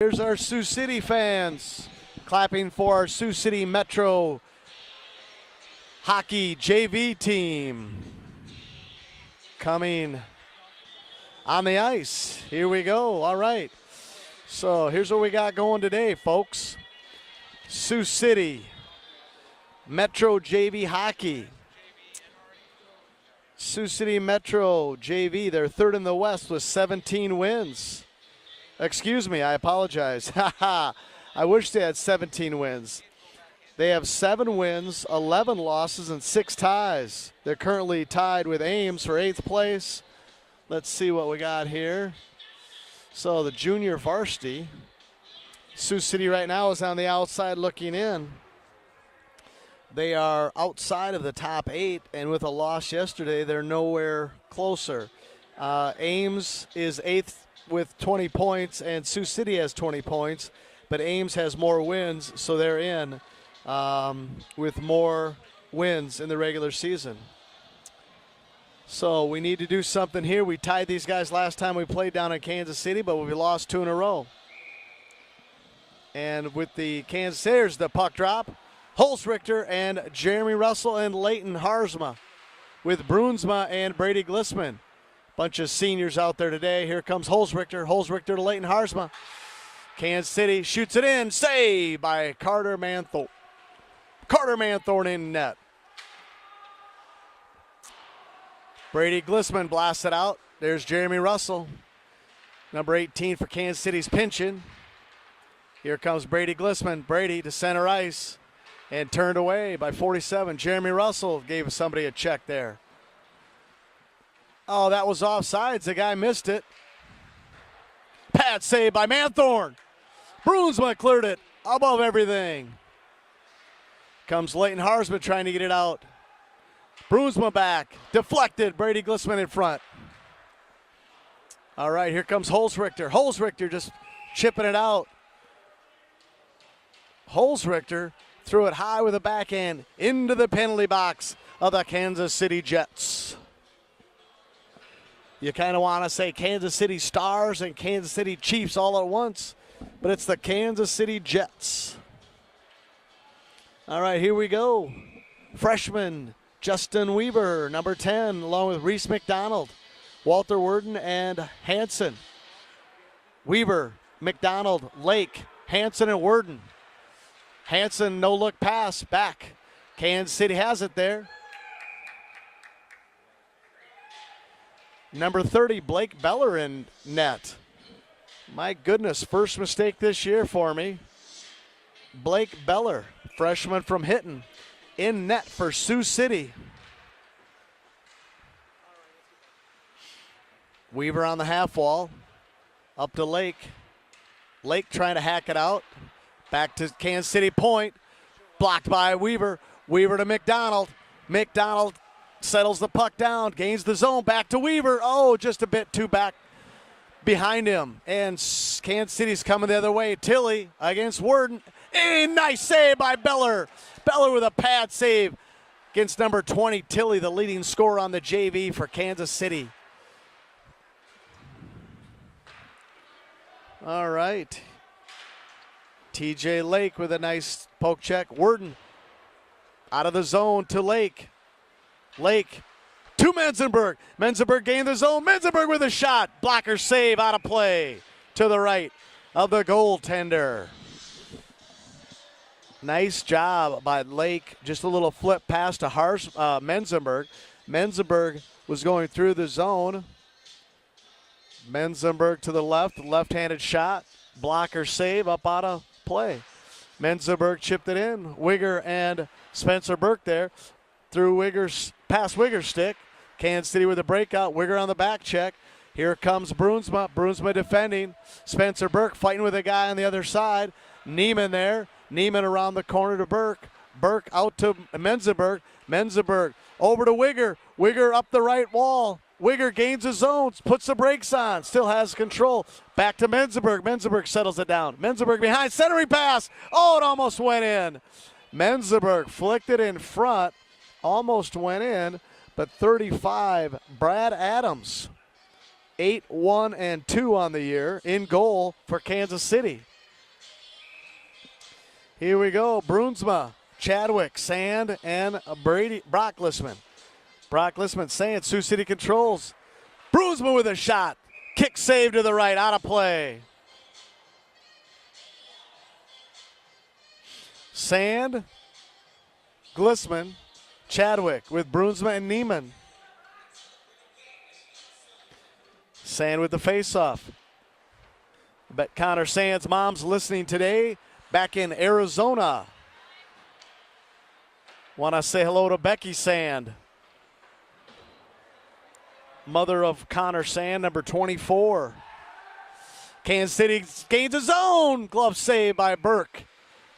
Here's our Sioux City fans clapping for our Sioux City Metro hockey JV team coming on the ice. Here we go. All right. So here's what we got going today, folks. Sioux City Metro JV hockey. Sioux City Metro JV, they're third in the West with 17 wins. Excuse me, I apologize. I wish they had 17 wins. They have 7 wins, 11 losses, and 6 ties. They're currently tied with Ames for 8th place. Let's see what we got here. So the junior varsity, Sioux City right now is on the outside looking in. They are outside of the top 8, and with a loss yesterday, they're nowhere closer. Ames is 8th with 20 points, and Sioux City has 20 points, but Ames has more wins, so they're in with more wins in the regular season. So we need to do something here. We tied these guys last time we played down in Kansas City, but we lost 2 in a row. And with the Kansas City's the puck drop, Holzrichter and Jeremy Russell and Leighton Harzma with Brunsma and Brady Glissman. Bunch of seniors out there today. Here comes Holzrichter. Holzrichter to Leighton Harzma. Kansas City shoots it in. Save by Carter Manthorn. Carter Manthorn in net. Brady Glissman blasts it out. There's Jeremy Russell. Number 18 for Kansas City's pinching. Here comes Brady Glissman. Brady to center ice and turned away by 47. Jeremy Russell gave somebody a check there. Oh, that was offsides. The guy missed it. Pad save by Manthorn. Brunsma cleared it above everything. Comes Leighton Harzma trying to get it out. Brunsma back. Deflected. Brady Glissman in front. All right, here comes Holzrichter. Holzrichter just chipping it out. Holzrichter threw it high with a backhand into the penalty box of the Kansas City Jets. You kind of want to say Kansas City Stars and Kansas City Chiefs all at once, but it's the Kansas City Jets. All right, here we go. Freshman Justin Weaver, number 10, along with Reese McDonald, Walter Worden, and Hanson. Weaver, McDonald, Lake, Hanson, and Worden. Hanson, no-look pass, back. Kansas City has it there. Number 30, Blake Beller in net. My goodness, first mistake this year for me. Blake Beller, freshman from Hinton, in net for Sioux City. Weaver on the half wall. Up to Lake. Lake trying to hack it out. Back to Kansas City point. Blocked by Weaver. Weaver to McDonald. McDonald settles the puck down. Gains the zone. Back to Weaver. Oh, just a bit too back behind him. And Kansas City's coming the other way. Tilley against Worden. A nice save by Beller. Beller with a pad save against number 20, Tilley, the leading scorer on the JV for Kansas City. All right. TJ Lake with a nice poke check. Worden out of the zone to Lake. Lake to Menzenberg. Menzenberg gained the zone. Menzenberg with a shot. Blocker save out of play to the right of the goaltender. Nice job by Lake. Just a little flip pass to Menzenberg. Menzenberg was going through the zone. Menzenberg to the left-handed shot. Blocker save up out of play. Menzenberg chipped it in. Wigger and Spencer Burke there. Through past Wigger's stick. Kansas City with a breakout. Wigger on the back check. Here comes Brunsma. Brunsma defending. Spencer Burke fighting with a guy on the other side. Neiman there. Neiman around the corner to Burke. Burke out to Menzenberg. Menzenberg over to Wigger. Wigger up the right wall. Wigger gains his zone, puts the brakes on, still has control. Back to Menzenberg. Menzenberg settles it down. Menzenberg behind, centering pass. Oh, it almost went in. Menzenberg flicked it in front, almost went in, but 35, Brad Adams 8-1-2 on the year in goal for Kansas City. Here we go. Brunsma, Chadwick, Sand, and Brock Listman. Brock Listman, Sand, Sioux City controls. Brunsma with a shot. Kick save to the right, out of play. Sand, Glissman, Chadwick with Brunsma and Neiman. Sand with the faceoff. I bet Connor Sand's mom's listening today back in Arizona. Want to say hello to Becky Sand, mother of Connor Sand, number 24. Kansas City gains a zone. Glove save by Burke.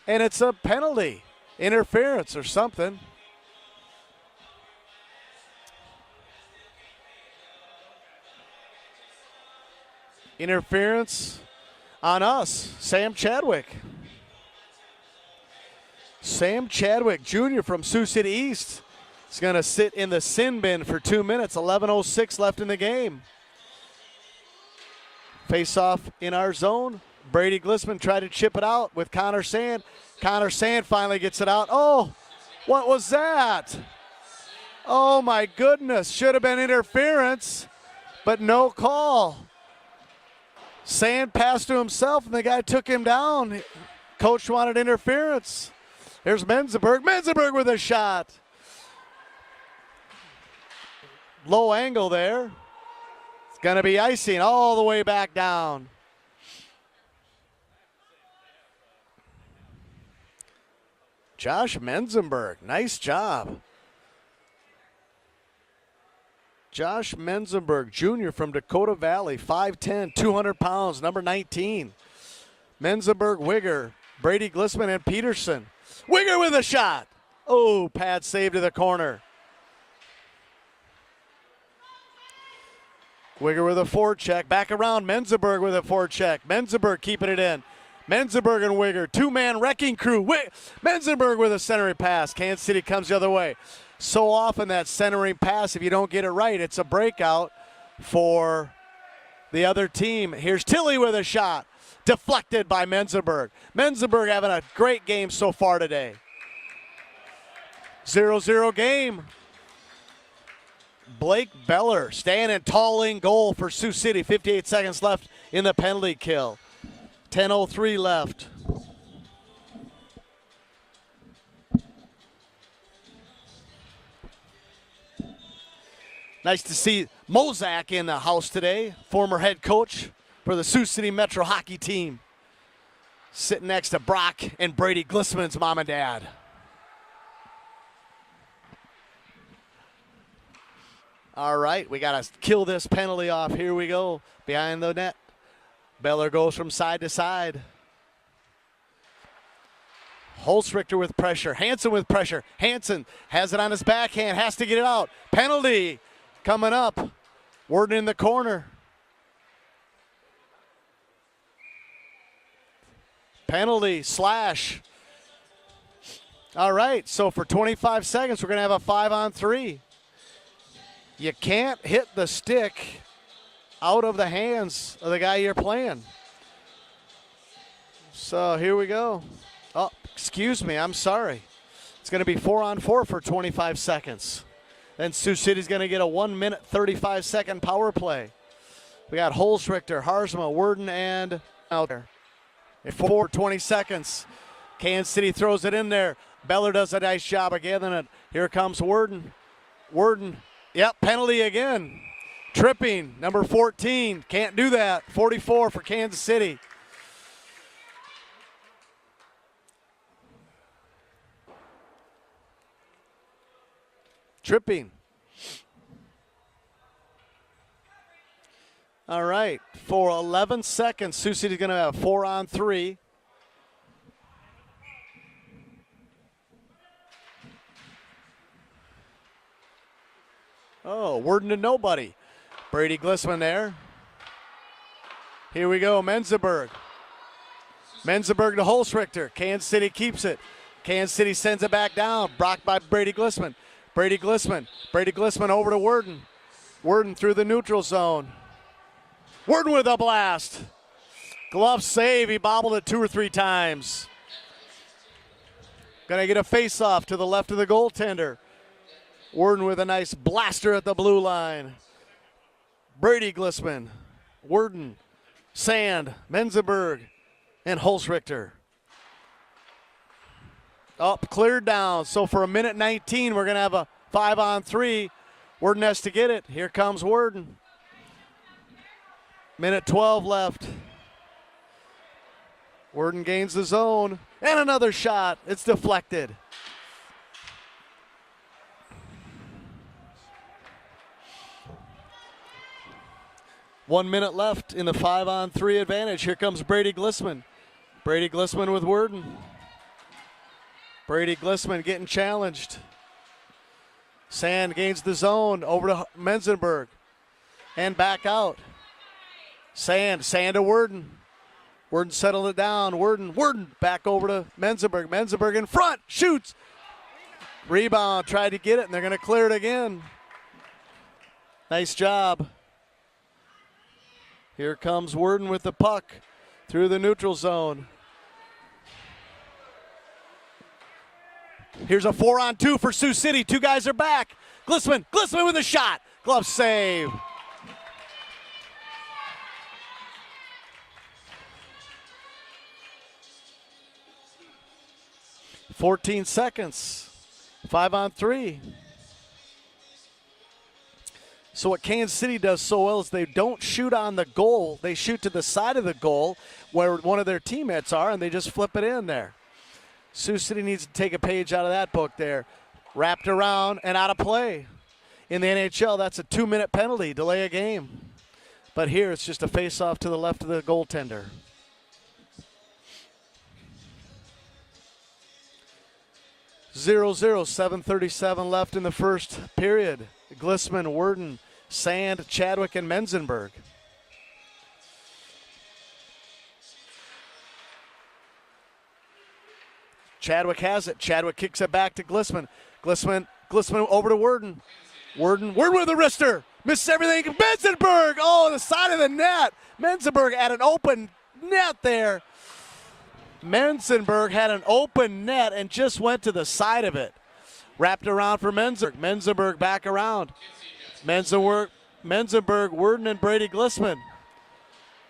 And it's a penalty, interference or something. Interference on us, Sam Chadwick. Sam Chadwick Jr. from Sioux City East is going to sit in the sin bin for 2 minutes. 11:06 left in the game. Face off in our zone. Brady Glissman tried to chip it out with Connor Sand. Connor Sand finally gets it out. Oh, what was that? Oh my goodness, should have been interference, but no call. Sand passed to himself and the guy took him down. Coach wanted interference. Here's Menzenberg. Menzenberg with a shot. Low angle there. It's going to be icing all the way back down. Josh Menzenberg, nice job. Josh Menzenberg Jr. from Dakota Valley, 5'10", 200 pounds, number 19. Menzenberg, Wigger, Brady Glissman, and Peterson. Wigger with a shot. Oh, pad save to the corner. Wigger with a forecheck. Back around, Menzenberg with a forecheck. Menzenberg keeping it in. Menzenberg and Wigger, two-man wrecking crew. Menzenberg with a centering pass. Kansas City comes the other way. So often that centering pass, if you don't get it right, it's a breakout for the other team. Here's Tilley with a shot. Deflected by Menzenberg. Menzenberg having a great game so far today. 0-0 game. Blake Beller standing tall in goal for Sioux City. 58 seconds left in the penalty kill. 10:03 left. Nice to see Mozak in the house today, former head coach for the Sioux City Metro hockey team. Sitting next to Brock and Brady Glissman's mom and dad. All right, we got to kill this penalty off. Here we go, behind the net. Beller goes from side to side. Holzrichter with pressure. Hansen with pressure. Hansen has it on his backhand. Has to get it out. Penalty coming up. Worden in the corner. Penalty slash. All right, so for 25 seconds, we're going to have a 5-on-3. You can't hit the stick out of the hands of the guy you're playing. So here we go. Oh, excuse me, I'm sorry. It's going to be 4-on-4 for 25 seconds. Then Sioux City's going to get a 1-minute, 35-second power play. We got Holzrichter, Harzma, Worden, and out there. 20 seconds. Kansas City throws it in there. Beller does a nice job of getting it. Here comes Worden. Worden, yep, penalty again. Tripping, number 14, can't do that. 44 for Kansas City. Tripping. All right, for 11 seconds, Sioux City's going to have 4-on-3. Oh, Worden to nobody. Brady Glissman there. Here we go, Menzenberg. Menzenberg to Holzrichter. Kansas City keeps it. Kansas City sends it back down. Blocked by Brady Glissman. Brady Glissman. Brady Glissman over to Worden. Worden through the neutral zone. Worden with a blast. Glove save. He bobbled it 2 or 3 times. Going to get a face-off to the left of the goaltender. Worden with a nice blaster at the blue line. Brady Glissman, Worden, Sand, Menzenberg, and Holzrichter. Up, cleared down. So for a minute 19, we're going to have a 5-on-3. Worden has to get it. Here comes Worden. Minute 12 left. Worden gains the zone. And another shot. It's deflected. One minute left in the 5-on-3 advantage. Here comes Brady Glissman. Brady Glissman with Worden. Brady Glissman getting challenged. Sand gains the zone over to Menzenberg. And back out. Sand to Worden. Worden settled it down. Worden back over to Menzenberg. Menzenberg in front, shoots. Rebound, tried to get it, and they're going to clear it again. Nice job. Here comes Worden with the puck through the neutral zone. Here's a 4-on-2 for Sioux City. 2 guys are back. Glissman with a shot. Glove save. "14 seconds. 5-on-3. So what Kansas City does so well is they don't shoot on the goal. They shoot to the side of the goal where one of their teammates are, and they just flip it in there. Sioux City needs to take a page out of that book there. Wrapped around and out of play. In the NHL, that's a 2-minute penalty, delay a game. But here it's just a face-off to the left of the goaltender. Zero, 7:37 left in the first period. Glissman, Worden, Sand, Chadwick, and Menzenberg. Chadwick has it. Chadwick kicks it back to Glissman. Glissman over to Worden. Worden with a wrister. Misses everything. Menzenberg, the side of the net. Menzenberg had an open net there. Menzenberg had an open net and just went to the side of it. Wrapped around for Menzenberg. Menzenberg back around. Menzenberg, Worden, and Brady Glissman.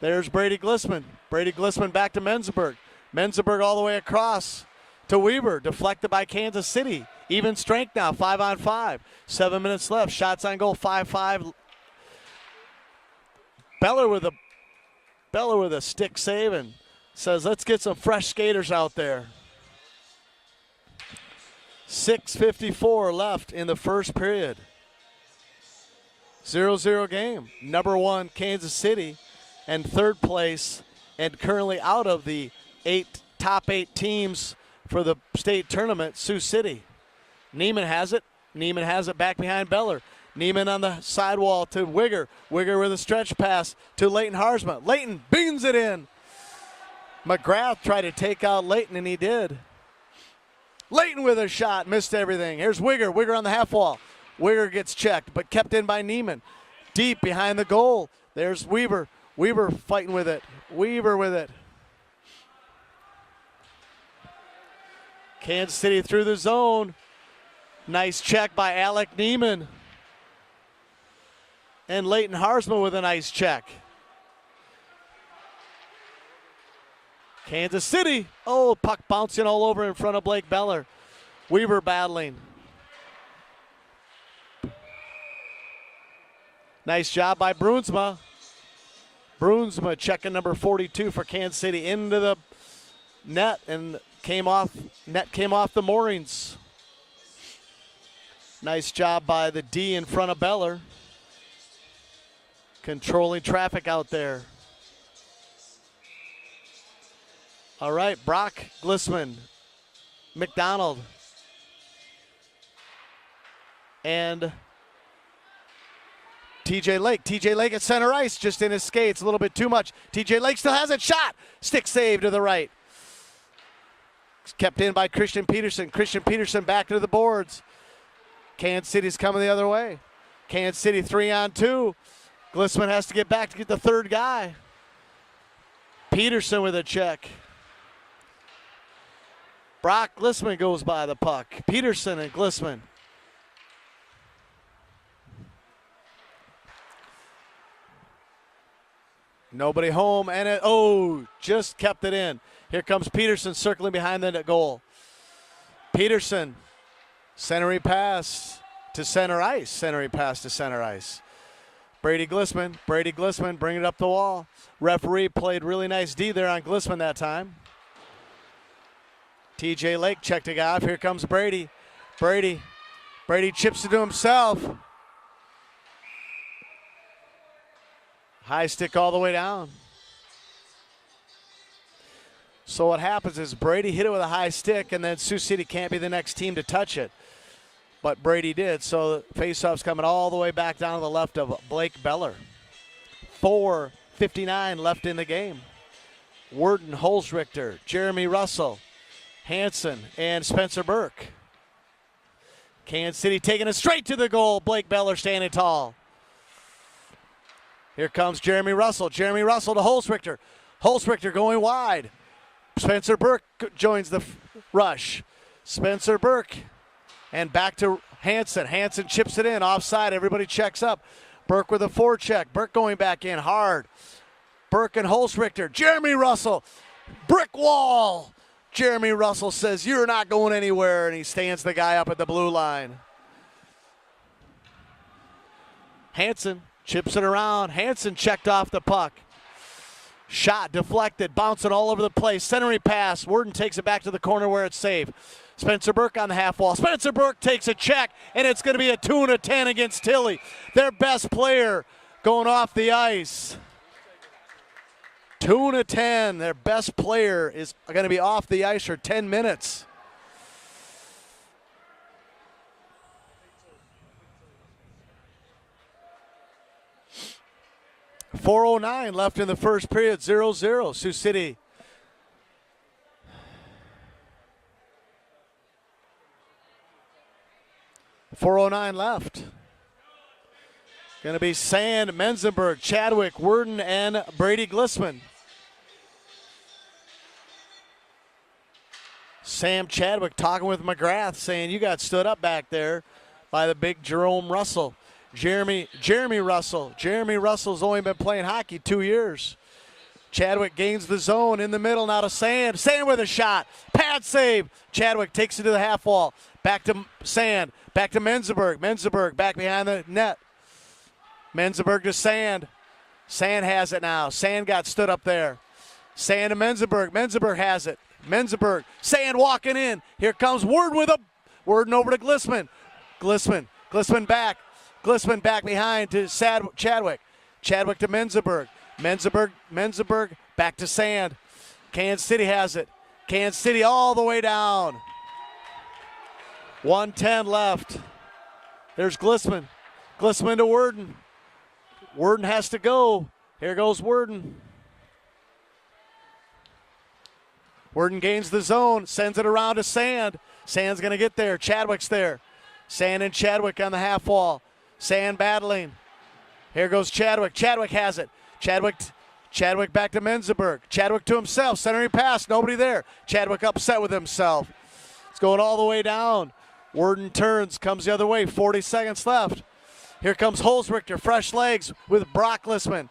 There's Brady Glissman. Brady Glissman back to Menzenberg. Menzenberg all the way across to Weaver. Deflected by Kansas City. Even strength now, 5-on-5. 7 minutes left. Shots on goal, 5-5. Beller with a stick save and says, let's get some fresh skaters out there. 6:54 left in the first period. 0-0 game. Number 1, Kansas City, and third place, and currently out of the top 8 teams for the state tournament, Sioux City. Neiman has it. Neiman has it back behind Beller. Neiman on the sidewall to Wigger. Wigger with a stretch pass to Leighton Harsma. Leighton beans it in. McGrath tried to take out Leighton, and he did. Leighton with a shot, missed everything. Here's Wigger. Wigger on the half wall. Wigger gets checked, but kept in by Neiman. Deep behind the goal. There's Weaver. Weaver fighting with it. Weaver with it. Kansas City through the zone. Nice check by Alec Neiman. And Leighton Harsma with a nice check. Kansas City. Puck bouncing all over in front of Blake Beller. Weaver battling. Nice job by Bruinsma. Bruinsma checking number 42 for Kansas City into the net, and came off the moorings. Nice job by the D in front of Beller. Controlling traffic out there. All right, Brock, Glissman, McDonald, and TJ Lake. TJ Lake at center ice, just in his skates, a little bit too much. TJ Lake still has it, shot. Stick save to the right. Kept in by Christian Peterson. Christian Peterson back to the boards. Kansas City's coming the other way. Kansas City 3-on-2. Glissman has to get back to get the third guy. Peterson with a check. Brock Glissman goes by the puck. Peterson and Glissman. Nobody home, and just kept it in. Here comes Peterson circling behind the goal. Peterson, centering pass to center ice. Centering pass to center ice. Brady Glissman bringing it up the wall. Referee played really nice D there on Glissman that time. TJ Lake checked it off. Here comes Brady. Brady chips it to himself. High stick all the way down. So what happens is Brady hit it with a high stick, and then Sioux City can't be the next team to touch it. But Brady did, so the faceoff's coming all the way back down to the left of Blake Beller. 4:59 left in the game. Worden, Holzrichter, Jeremy Russell, Hanson, and Spencer Burke. Kansas City taking it straight to the goal. Blake Beller standing tall. Here comes Jeremy Russell. Jeremy Russell to Holzrichter. Holzrichter going wide. Spencer Burke joins the rush. Spencer Burke. And back to Hanson. Hanson chips it in. Offside. Everybody checks up. Burke with a forecheck. Burke going back in hard. Burke and Holzrichter. Jeremy Russell. Brick wall. Jeremy Russell says, "You're not going anywhere," and he stands the guy up at the blue line. Hanson chips it around. Hanson checked off the puck. Shot deflected, bouncing all over the place. Centering pass. Worden takes it back to the corner where it's safe. Spencer Burke on the half wall. Spencer Burke takes a check, and it's going to be a 2-10 against Tilly. Their best player going off the ice. 2-10. Their best player is going to be off the ice for 10 minutes. .409 left in the first period, 0-0. Sioux City. .409 left. Going to be Sand, Menzenberg, Chadwick, Worden, and Brady Glissman. Sam Chadwick talking with McGrath, saying, "You got stood up back there by the big Jerome Russell." Jeremy Russell. Jeremy Russell's only been playing hockey 2 years. Chadwick gains the zone in the middle, now to Sand. Sand with a shot. Pad save. Chadwick takes it to the half wall. Back to Sand. Back to Menzenberg. Menzenberg back behind the net. Menzenberg to Sand. Sand has it now. Sand got stood up there. Sand to Menzenberg. Menzenberg has it. Menzenberg. Sand walking in. Here comes Worden with a Worden over to Glissman. Glissman back. Glissman back behind to Chadwick. Chadwick to Menzenberg. Menzenberg back to Sand. Kansas City has it. Kansas City all the way down. 1:10 left. There's Glissman. Glissman to Worden. Worden has to go. Here goes Worden. Worden gains the zone, sends it around to Sand. Sand's going to get there. Chadwick's there. Sand and Chadwick on the half wall. Sand battling. Here goes Chadwick. Chadwick has it. Chadwick back to Menzenberg. Chadwick to himself. Centering pass. Nobody there. Chadwick upset with himself. It's going all the way down. Worden turns. Comes the other way. 40 seconds left. Here comes Holzrichter. Fresh legs with Brock Glissman.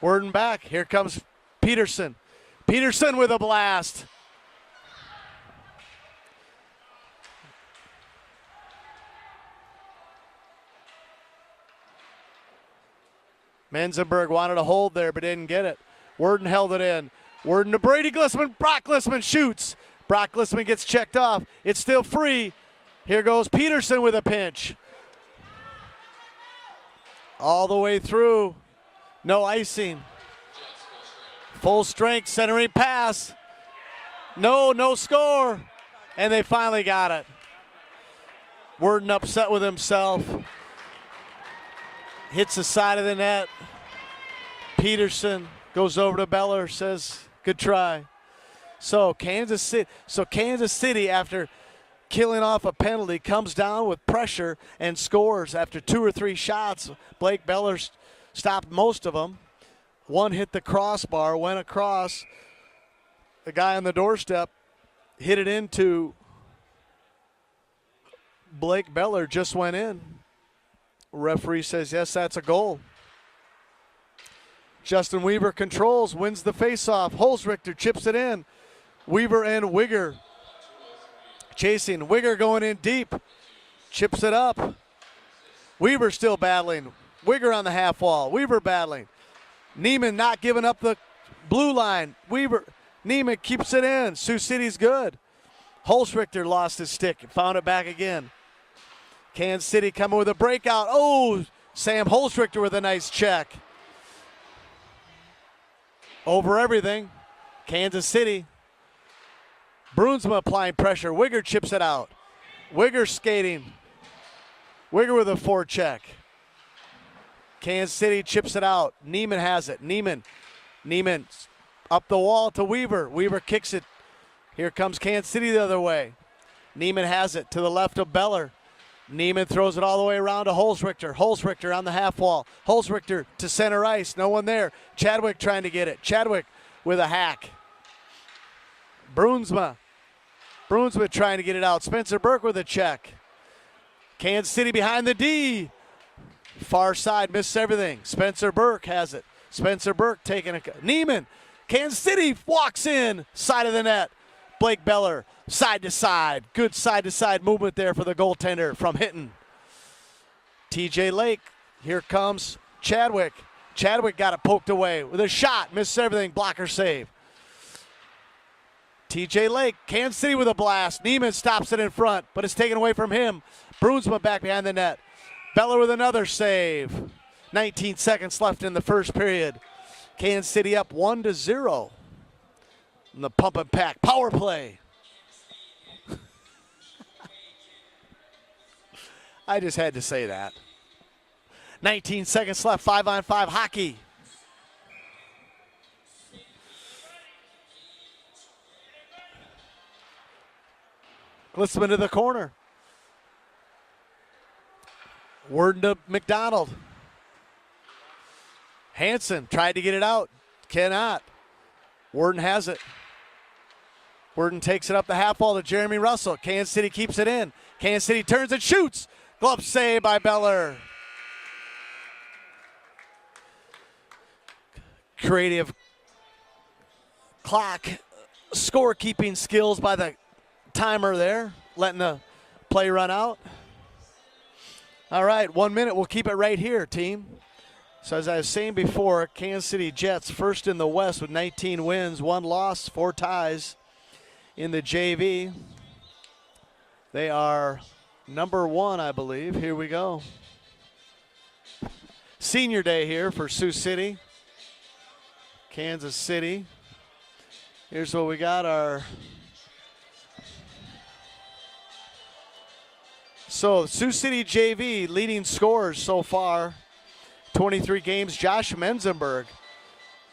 Worden back. Here comes Peterson. Peterson with a blast. Menzenberg wanted a hold there, but didn't get it. Worden held it in. Worden to Brady Glissman. Brock Glissman shoots. Brock Glissman gets checked off. It's still free. Here goes Peterson with a pinch. All the way through. No icing. Full strength centering pass. No score. And they finally got it. Worden upset with himself. Hits the side of the net. Peterson goes over to Beller, says, "Good try." So Kansas City, after killing off a penalty, comes down with pressure and scores after 2 or 3 shots. Blake Beller stopped most of them. One hit the crossbar, went across. The guy on the doorstep hit it into Blake Beller, just went in. Referee says, yes, that's a goal. Justin Weaver controls, wins the faceoff. Holzrichter chips it in. Weaver and Wigger chasing. Wigger going in deep. Chips it up. Weaver still battling. Wigger on the half wall. Weaver battling. Neiman not giving up the blue line. Neiman keeps it in. Sioux City's good. Holzrichter lost his stick and found it back again. Kansas City coming with a breakout. Oh, Sam Holzrichter with a nice check. Over everything, Kansas City. Brunsma applying pressure. Wigger chips it out. Wigger skating. Wigger with a forecheck. Kansas City chips it out. Neiman has it. Neiman up the wall to Weaver. Weaver kicks it. Here comes Kansas City the other way. Neiman has it to the left of Beller. Neiman throws it all the way around to Holzrichter. Holzrichter on the half wall. Holzrichter to center ice. No one there. Chadwick trying to get it. Chadwick with a hack. Brunsma trying to get it out. Spencer Burke with a check. Kansas City behind the D. Far side, misses everything. Spencer Burke has it. Spencer Burke taking a... Neiman. Kansas City walks in. Side of the net. Blake Beller, side to side. Good side to side movement there for the goaltender from Hinton. TJ Lake, here comes Chadwick. Chadwick got it poked away with a shot. Misses everything. Blocker save. TJ Lake, Kansas City with a blast. Neiman stops it in front, but it's taken away from him. Brunsma back behind the net. Beller with another save. 19 seconds left in the first period. Kansas City up 1-0. In the pump and pack power play. I just had to say that. 19 seconds left, 5-on-5 hockey. Glitzman to the corner. Worden to McDonald. Hansen tried to get it out. Cannot. Worden has it. Worden takes it up the half wall to Jeremy Russell. Kansas City keeps it in. Kansas City turns and shoots. Glove save by Beller. Creative clock scorekeeping skills by the timer there, letting the play run out. All right, 1 minute. We'll keep it right here, team. So as I was saying before, Kansas City Jets first in the West with 19 wins, 1 loss, 4 ties in the JV. They are number 1, I believe. Here we go. Senior day here for Sioux City. Kansas City. Here's what we got. So Sioux City JV leading scorers so far. 23 games. Josh Menzenberg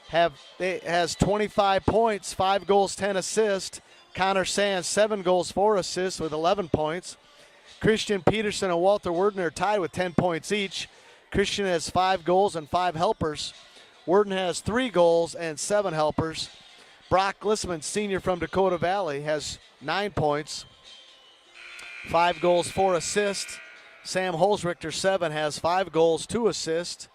has 25 points, 5 goals, 10 assists. Connor Sands, 7 goals, 4 assists with 11 points. Christian Peterson and Walter Worden are tied with 10 points each. Christian has 5 goals and 5 helpers. Worden has 3 goals and 7 helpers. Brock Glissman, senior from Dakota Valley, has 9 points, 5 goals, 4 assists. Sam Holzrichter, 7, has 5 goals, 2 assists.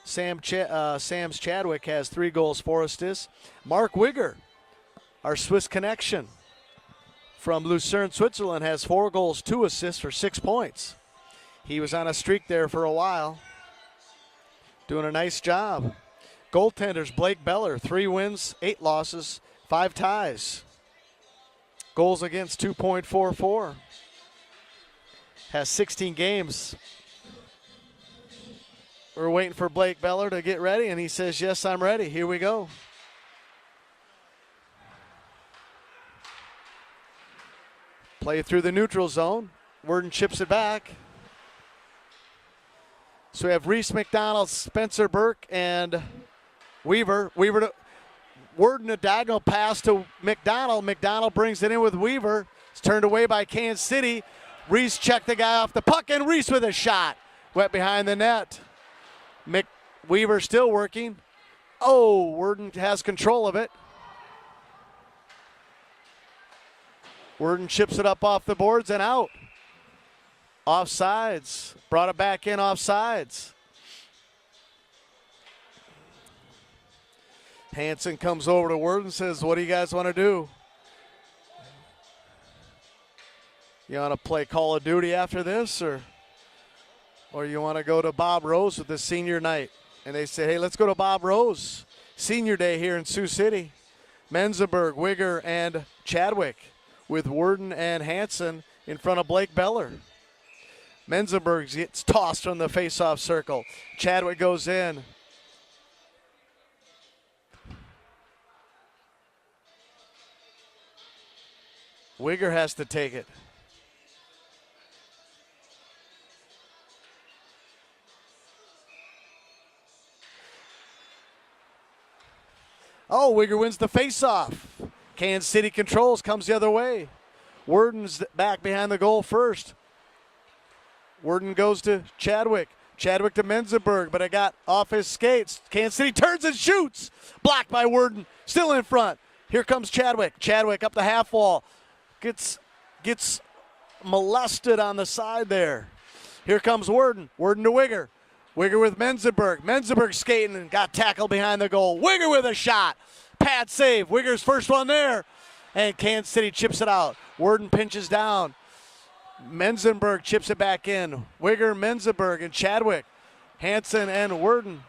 Sam's Chadwick has 3 goals, 4 assists. Mark Wigger, our Swiss connection from Lucerne, Switzerland, has 4 goals, 2 assists for 6 points. He was on a streak there for a while, doing a nice job. Goaltenders, Blake Beller, 3 wins, 8 losses, 5 ties. Goals against, 2.44. Has 16 games. We're waiting for Blake Beller to get ready, and he says, yes, I'm ready. Here we go. Play through the neutral zone. Worden chips it back. So we have Reese McDonald, Spencer Burke, and Weaver. Worden a diagonal pass to McDonald. McDonald brings it in with Weaver. It's turned away by Kansas City. Reese checked the guy off the puck, and Reese with a shot. Went behind the net. Weaver still working. Oh, Worden has control of it. Worden chips it up off the boards and out. Offsides. Brought it back in offsides. Hansen comes over to Worden and says, what do you guys want to do? You want to play Call of Duty after this, or you want to go to Bob Rose with the senior night? And they say, hey, let's go to Bob Rose. Senior day here in Sioux City. Menzenberg, Wigger, and Chadwick with Worden and Hansen in front of Blake Beller. Menzenberg gets tossed from the face-off circle. Chadwick goes in. Wigger has to take it. Oh, Wigger wins the face-off. Kansas City controls, comes the other way. Worden's back behind the goal first. Worden goes to Chadwick. Chadwick to Menzenberg, but it got off his skates. Kansas City turns and shoots. Blocked by Worden. Still in front. Here comes Chadwick. Chadwick up the half wall. Gets molested on the side there. Here comes Worden. Worden to Wigger. Wigger with Menzenberg. Menzenberg skating and got tackled behind the goal. Wigger with a shot. Pad save. Wigger's first one there. And Kansas City chips it out. Worden pinches down. Menzenberg chips it back in. Wigger, Menzenberg, and Chadwick. Hansen and Worden.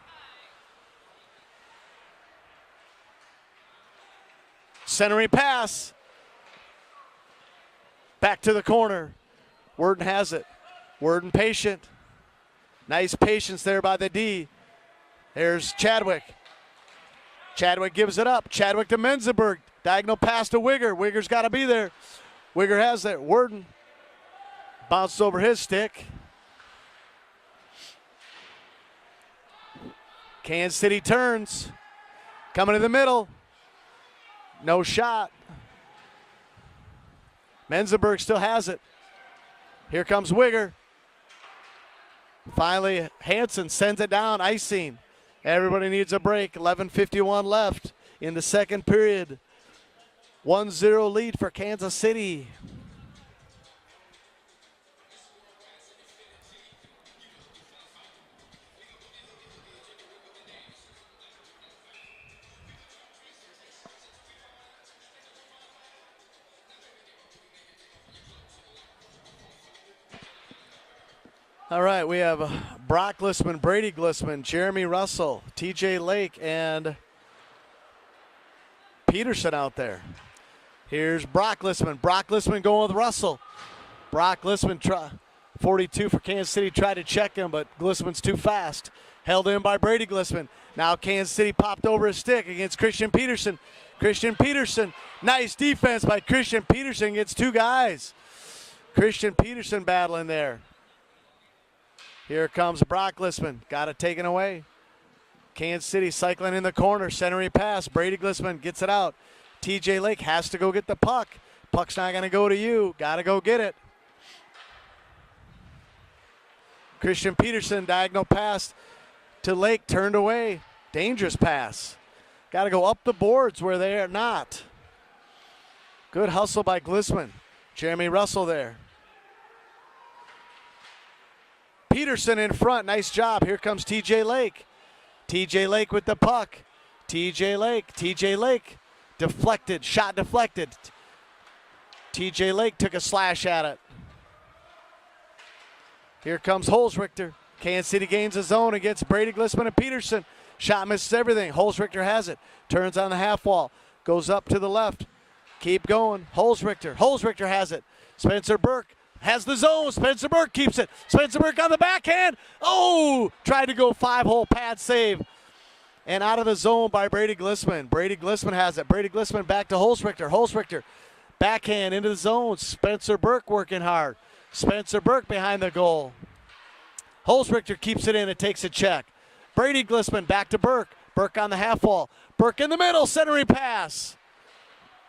Centering pass. Back to the corner. Worden has it. Worden patient. Nice patience there by the D. There's Chadwick. Chadwick gives it up. Chadwick to Menzenberg. Diagonal pass to Wigger. Wigger's got to be there. Wigger has it. Worden bounces over his stick. Kansas City turns. Coming to the middle. No shot. Menzenberg still has it. Here comes Wigger. Finally, Hansen sends it down, icing. Everybody needs a break. 11:51 left in the second period. 1-0 lead for Kansas City. All right, we have Brock Glissman, Brady Glissman, Jeremy Russell, TJ Lake, and Peterson out there. Here's Brock Glissman. Brock Glissman going with Russell. Brock Glissman, 42 for Kansas City, tried to check him, but Glissman's too fast. Held in by Brady Glissman. Now Kansas City popped over his stick against Christian Peterson. Christian Peterson, nice defense by Christian Peterson, gets two guys. Christian Peterson battling there. Here comes Brock Glissman. Got it taken away. Kansas City cycling in the corner. Centering pass. Brady Glissman gets it out. TJ Lake has to go get the puck. Puck's not going to go to you. Got to go get it. Christian Peterson, diagonal pass to Lake. Turned away. Dangerous pass. Got to go up the boards where they are not. Good hustle by Glissman. Jeremy Russell there. Peterson in front, nice job. Here comes TJ Lake. TJ Lake with the puck. TJ Lake. Deflected, shot deflected. TJ Lake took a slash at it. Here comes Holzrichter. Kansas City gains the zone against Brady Glissman and Peterson. Shot misses everything. Holzrichter has it. Turns on the half wall. Goes up to the left. Keep going. Holzrichter has it. Spencer Burke has the zone. Spencer Burke keeps it. Spencer Burke on the backhand. Oh! Tried to go five-hole pad save. And out of the zone by Brady Glissman. Brady Glissman has it. Brady Glissman back to Holzrichter. Holzrichter backhand into the zone. Spencer Burke working hard. Spencer Burke behind the goal. Holzrichter keeps it in and takes a check. Brady Glissman back to Burke. Burke on the half wall. Burke in the middle. Centering pass.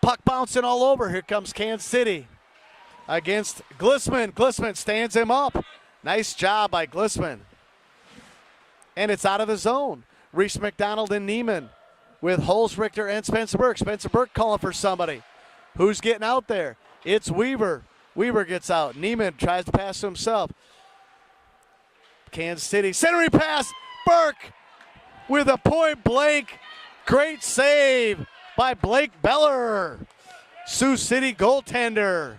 Puck bouncing all over. Here comes Kansas City. against Glissman. Glissman stands him up. Nice job by Glissman. And it's out of the zone. Reese McDonald and Neiman with Holzrichter and Spencer Burke. Spencer Burke calling for somebody. Who's getting out there? It's Weaver. Weaver gets out. Neiman tries to pass to himself. Kansas City centering pass. Burke with a point blank. Great save by Blake Beller. Sioux City goaltender.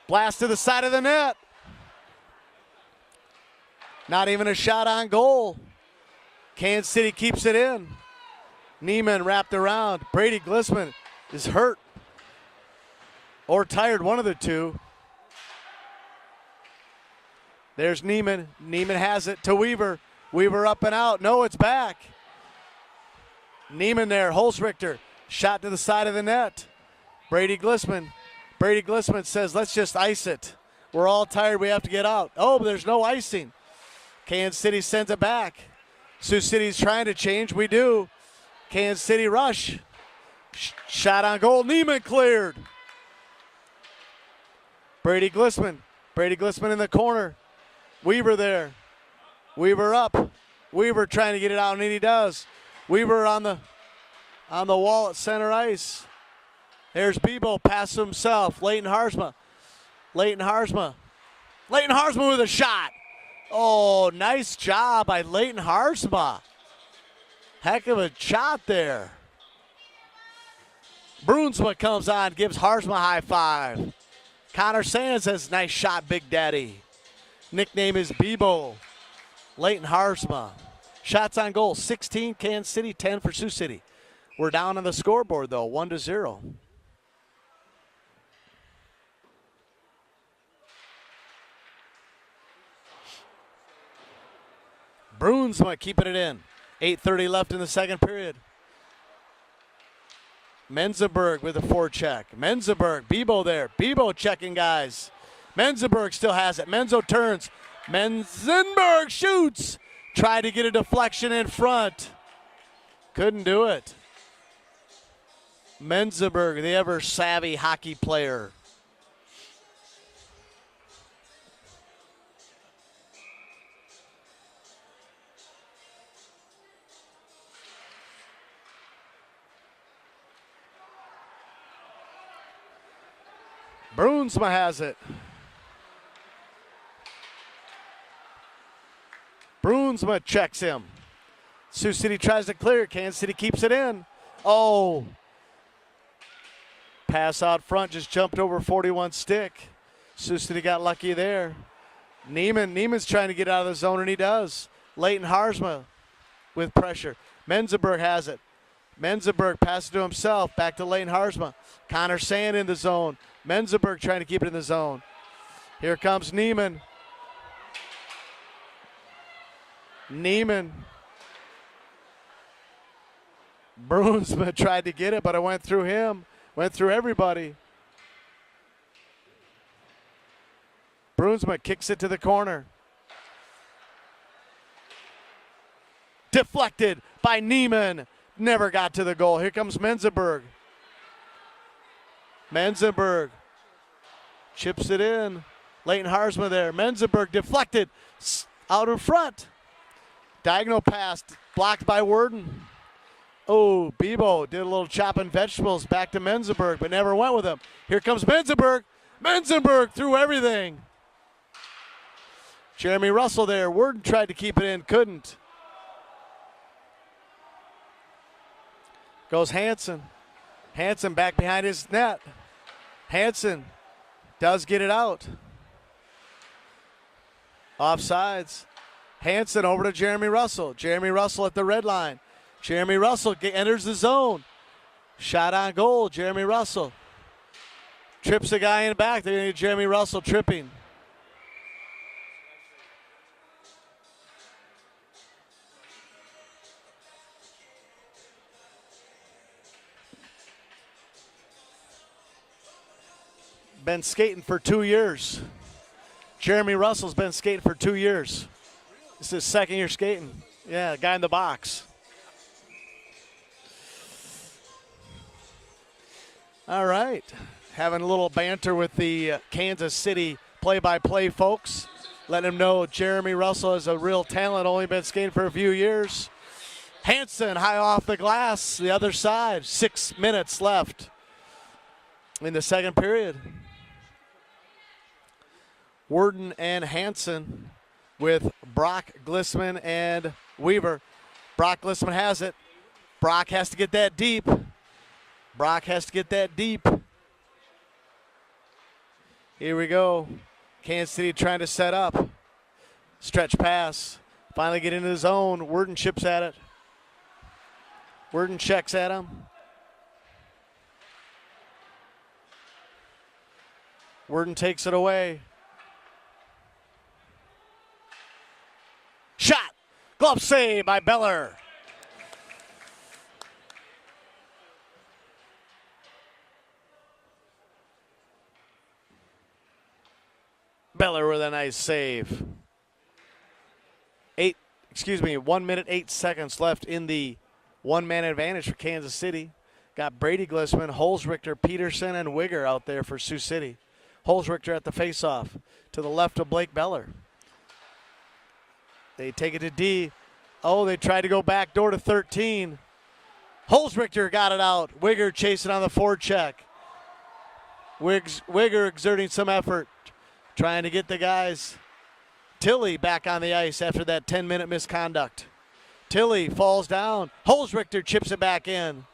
Blast to the side of the net. Not even a shot on goal. Kansas City keeps it in. Neiman wrapped around. Brady Glissman is hurt or tired, one of the two. There's Neiman. Neiman has it to Weaver. Weaver up and out. No, it's back. Neiman there. Holzrichter. Shot to the side of the net. Brady Glissman. Brady Glissman says, let's just ice it. We're all tired. We have to get out. Oh, but there's no icing. Kansas City sends it back. Sioux City's trying to change. We do. Kansas City rush. Shot on goal. Neiman cleared. Brady Glissman. Brady Glissman in the corner. Weaver there. Weaver up. Weaver trying to get it out, and he does. Weaver on the wall at center ice. There's Bebo, pass to himself. Leighton Harsma. Leighton Harsma. Leighton Harsma with a shot. Oh, nice job by Leighton Harsma. Heck of a shot there. Brunsma comes on, gives Harsma a high five. Connor Sands says, nice shot, Big Daddy. Nickname is Bebo. Leighton Harsma. Shots on goal, 16 Kansas City, 10 for Sioux City. We're down on the scoreboard, though, 1-0. Brunsma keeping it in. 8:30 left in the second period. Menzenberg with a forecheck. Menzenberg, Bebo there. Bebo checking guys. Menzenberg still has it. Menzo turns. Menzenberg shoots. Tried to get a deflection in front. Couldn't do it. Menzenberg, the ever savvy hockey player. Brunsma has it. Brunsma checks him. Sioux City tries to clear. Kansas City keeps it in. Oh. Pass out front, just jumped over 41 stick. Sioux City got lucky there. Neiman's trying to get out of the zone, and he does. Leighton Harsma with pressure. Menzenberg has it. Menzenberg passes to himself. Back to Leighton Harsma. Connor Sand in the zone. Menzenberg trying to keep it in the zone. Here comes Neiman. Brunsma tried to get it, but it went through him. Went through everybody. Brunsma kicks it to the corner. Deflected by Neiman. Never got to the goal. Here comes Menzenberg. Menzenberg chips it in. Leighton Harsma there. Menzenberg deflected out in front. Diagonal pass blocked by Worden. Oh, Bebo did a little chopping vegetables back to Menzenberg, but never went with him. Here comes Menzenberg. Menzenberg threw everything. Jeremy Russell there. Worden tried to keep it in, couldn't. Goes Hansen. Hansen back behind his net. Hansen does get it out. Offsides. Hansen over to Jeremy Russell. Jeremy Russell at the red line. Jeremy Russell enters the zone. Shot on goal, Jeremy Russell. Trips a guy in the back. They're going to get Jeremy Russell tripping. Been skating for 2 years. Jeremy Russell's been skating for 2 years. This is his second year skating. Yeah, guy in the box. All right. having a little banter with the Kansas City play-by-play folks, letting them know Jeremy Russell is a real talent, only been skating for a few years. Hansen high off the glass, the other side. 6 minutes left in the second period. Worden and Hansen with Brock, Glissman, and Weaver. Brock Glissman has it. Brock has to get that deep. Brock has to get that deep. Here we go. Kansas City trying to set up. Stretch pass. Finally get into the zone. Worden chips at it. Worden checks at him. Worden takes it away. Shot. Glove save by Beller. Beller with a nice save. 1 minute, 8 seconds left in the one-man advantage for Kansas City. Got Brady Glissman, Holzrichter, Peterson, and Wigger out there for Sioux City. Holzrichter at the faceoff to the left of Blake Beller. They take it to D. Oh, they tried to go back door to 13. Holzrichter got it out. Wigger chasing on the forecheck. Wigger exerting some effort, trying to get the guys. Tilley back on the ice after that 10-minute misconduct. Tilley falls down. Holzrichter chips it back in.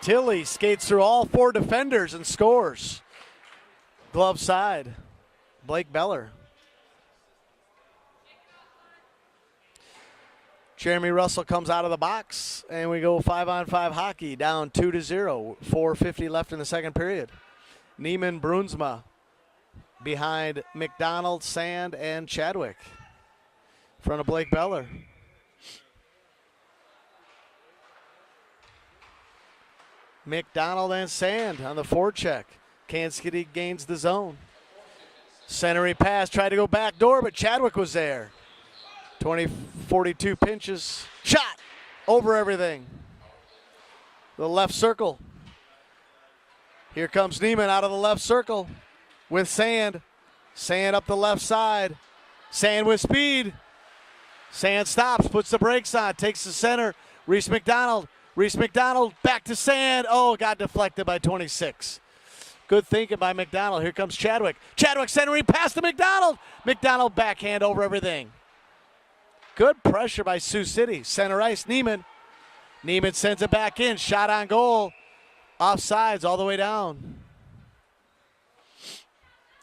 Tilley skates through all four defenders and scores. Glove side, Blake Beller. Jeremy Russell comes out of the box, and we go 5-on-5 hockey, down 2-0. 4:50 left in the second period. Neiman Brunsma behind McDonald, Sand, and Chadwick. In front of Blake Beller. McDonald and Sand on the forecheck. Kansas City gains the zone. Centering pass, tried to go back door, but Chadwick was there. 20-42 pinches. Shot over everything. The left circle. Here comes Neiman out of the left circle with Sand. Sand up the left side. Sand with speed. Sand stops, puts the brakes on, takes the center. Reese McDonald back to Sand. Oh, got deflected by 26. Good thinking by McDonald. Here comes Chadwick. Chadwick centering pass to McDonald. McDonald backhand over everything. Good pressure by Sioux City. Center ice, Neiman. Neiman sends it back in. Shot on goal. Offsides all the way down.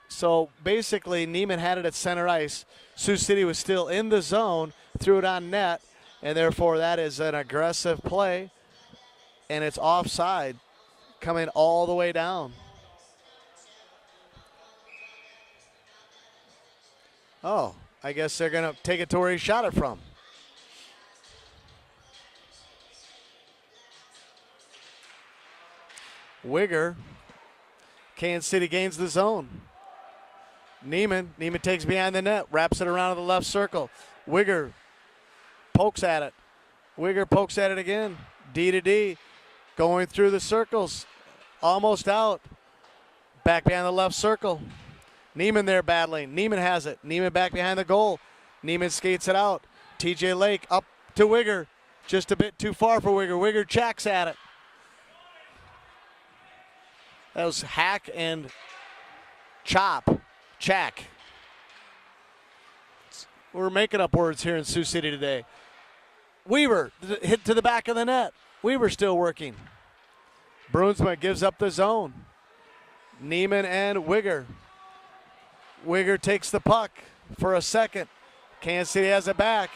So basically, Neiman had it at center ice. Sioux City was still in the zone, threw it on net, and therefore that is an aggressive play, and it's offside coming all the way down. Oh, I guess they're going to take it to where he shot it from. Wigger. Kansas City gains the zone. Neiman takes behind the net, wraps it around to the left circle. Wigger pokes at it. Wigger pokes at it again. D to D. Going through the circles. Almost out. Back behind the left circle. Neiman there battling. Neiman has it. Neiman back behind the goal. Neiman skates it out. TJ Lake up to Wigger. Just a bit too far for Wigger. Wigger checks at it. That was hack and chop. Chack. We're making up words here in Sioux City today. Weaver hit to the back of the net. Weaver still working. Brunsma gives up the zone. Neiman and Wigger. Wigger takes the puck for a second. Kansas City has it back.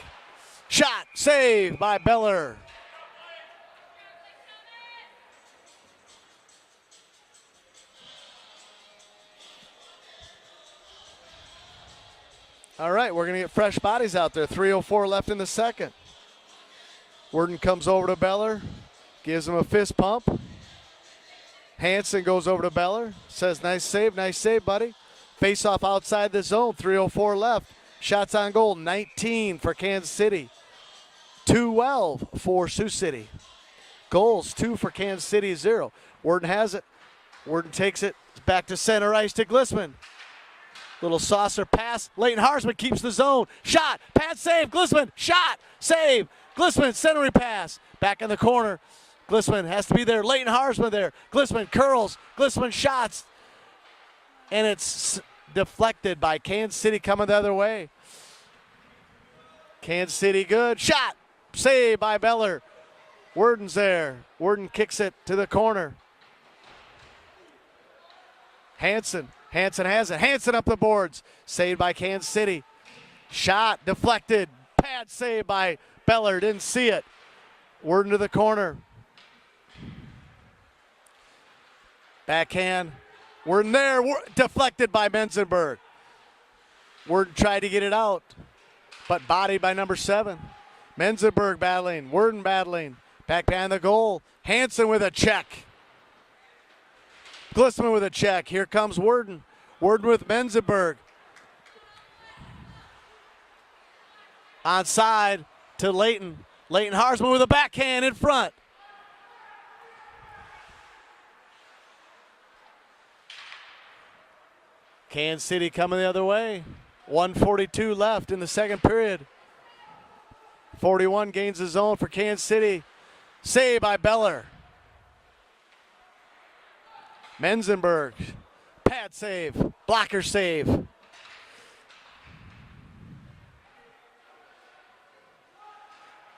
Shot, save by Beller. All right, we're going to get fresh bodies out there. 3:04 left in the second. Worden comes over to Beller, gives him a fist pump. Hansen goes over to Beller. Says, nice save, buddy. Face off outside the zone. 3:04 left. Shots on goal, 19 for Kansas City. 12 for Sioux City. Goals, 2 for Kansas City, 0. Worden has it. Worden takes it back to center ice to Glissman. Little saucer pass. Leighton Harsman keeps the zone. Shot. Pad save. Glissman. Shot. Save. Glissman. Centering pass. Back in the corner. Glissman has to be there. Leighton Harsman there. Glissman curls. Glissman shots. And it's deflected by Kansas City coming the other way. Kansas City good. Shot. Save by Beller. Worden's there. Worden kicks it to the corner. Hansen has it. Hansen up the boards. Saved by Kansas City. Shot deflected. Pad save by Beller. Didn't see it. Worden to the corner. Backhand. Worden there. Deflected by Menzenberg. Worden tried to get it out, but bodied by number 7. Menzenberg battling. Worden battling. Back behind the goal. Hansen with a check. Glissman with a check. Here comes Worden. Worden with Menzenberg. Onside to Leighton. Leighton Harsman with a backhand in front. Kansas City coming the other way. 1:42 left in the second period. 41 gains the zone for Kansas City. Save by Beller. Menzenberg. Pad save. Blocker save.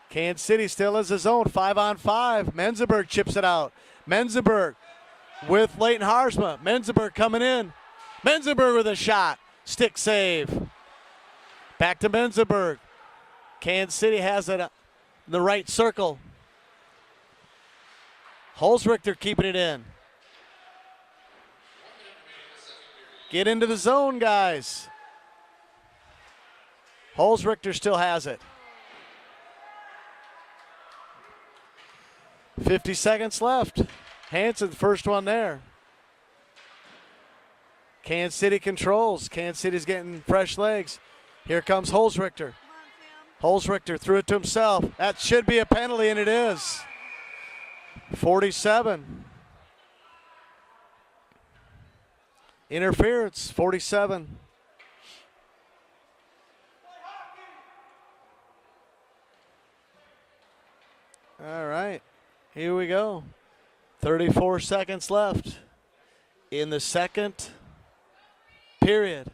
Kansas City still has his zone. 5-on-5. Menzenberg chips it out. Menzenberg with Leighton Harsma. Menzenberg coming in. Menzenberg with a shot. Stick save. Back to Menzenberg. Kansas City has it in the right circle. Holzrichter keeping it in. Get into the zone, guys. Holzrichter still has it. 50 seconds left. Hansen, first one there. Kansas City controls. Kansas City's getting fresh legs. Here comes Holzrichter. Holzrichter threw it to himself. That should be a penalty, and it is. 47. Interference, 47. All right, here we go. 34 seconds left in the second period.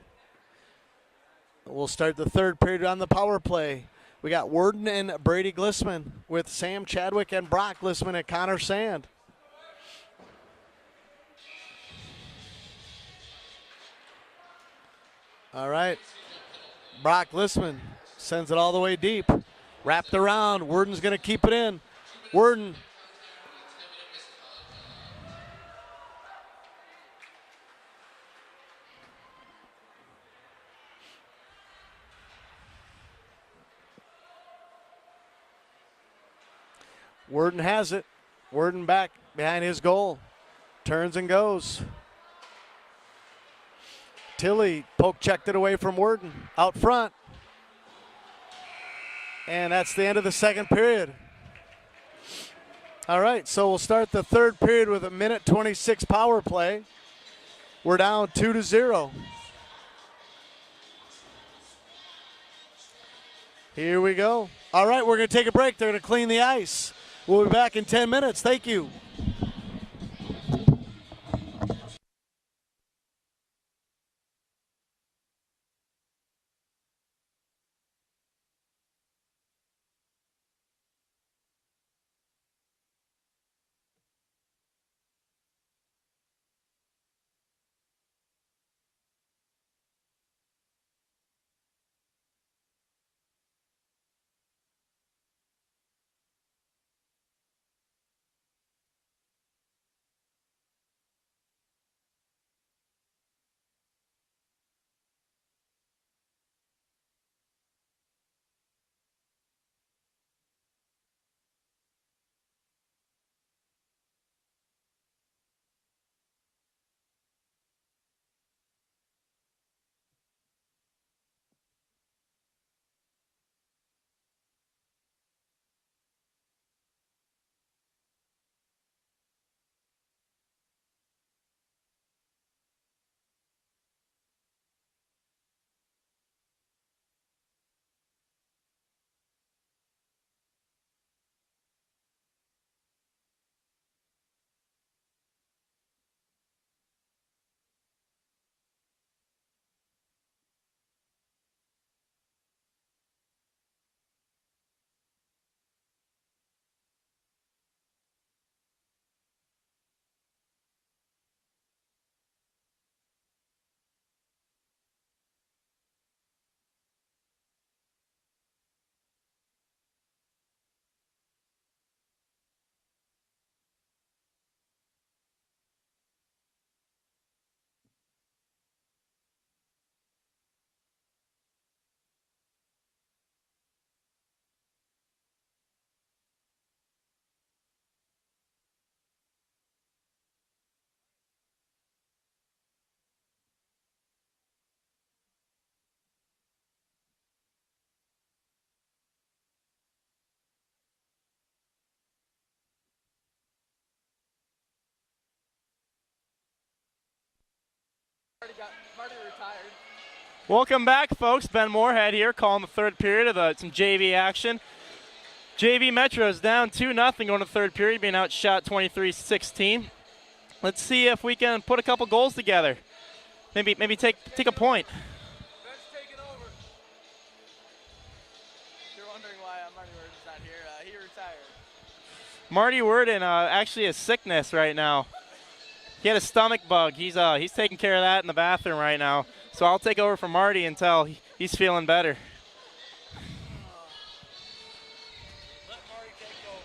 We'll start the third period on the power play. We got Worden and Brady Glissman with Sam Chadwick and Brock Glissman and Connor Sand. All right. Brock Glissman sends it all the way deep. Wrapped around. Worden's going to keep it in. Worden. Worden has it. Worden back behind his goal. Turns and goes. Tilley poke checked it away from Worden. Out front. And that's the end of the second period. All right, so we'll start the third period with a minute 26 power play. We're down 2-0. Here we go. All right, we're going to take a break. They're going to clean the ice. We'll be back in 10 minutes. Thank you. Welcome back, folks. Ben Moorhead here calling the third period of some JV action. JV Metro's down 2-0 going to the third period, being outshot 23-16. Let's see if we can put a couple goals together. Maybe take a point. Ben's taking over. If you're wondering why Marty Worden is not here, he retired. Marty Worden actually has sickness right now. He had a stomach bug. He's taking care of that in the bathroom right now. So I'll take over for Marty until he's feeling better. Let Marty take over.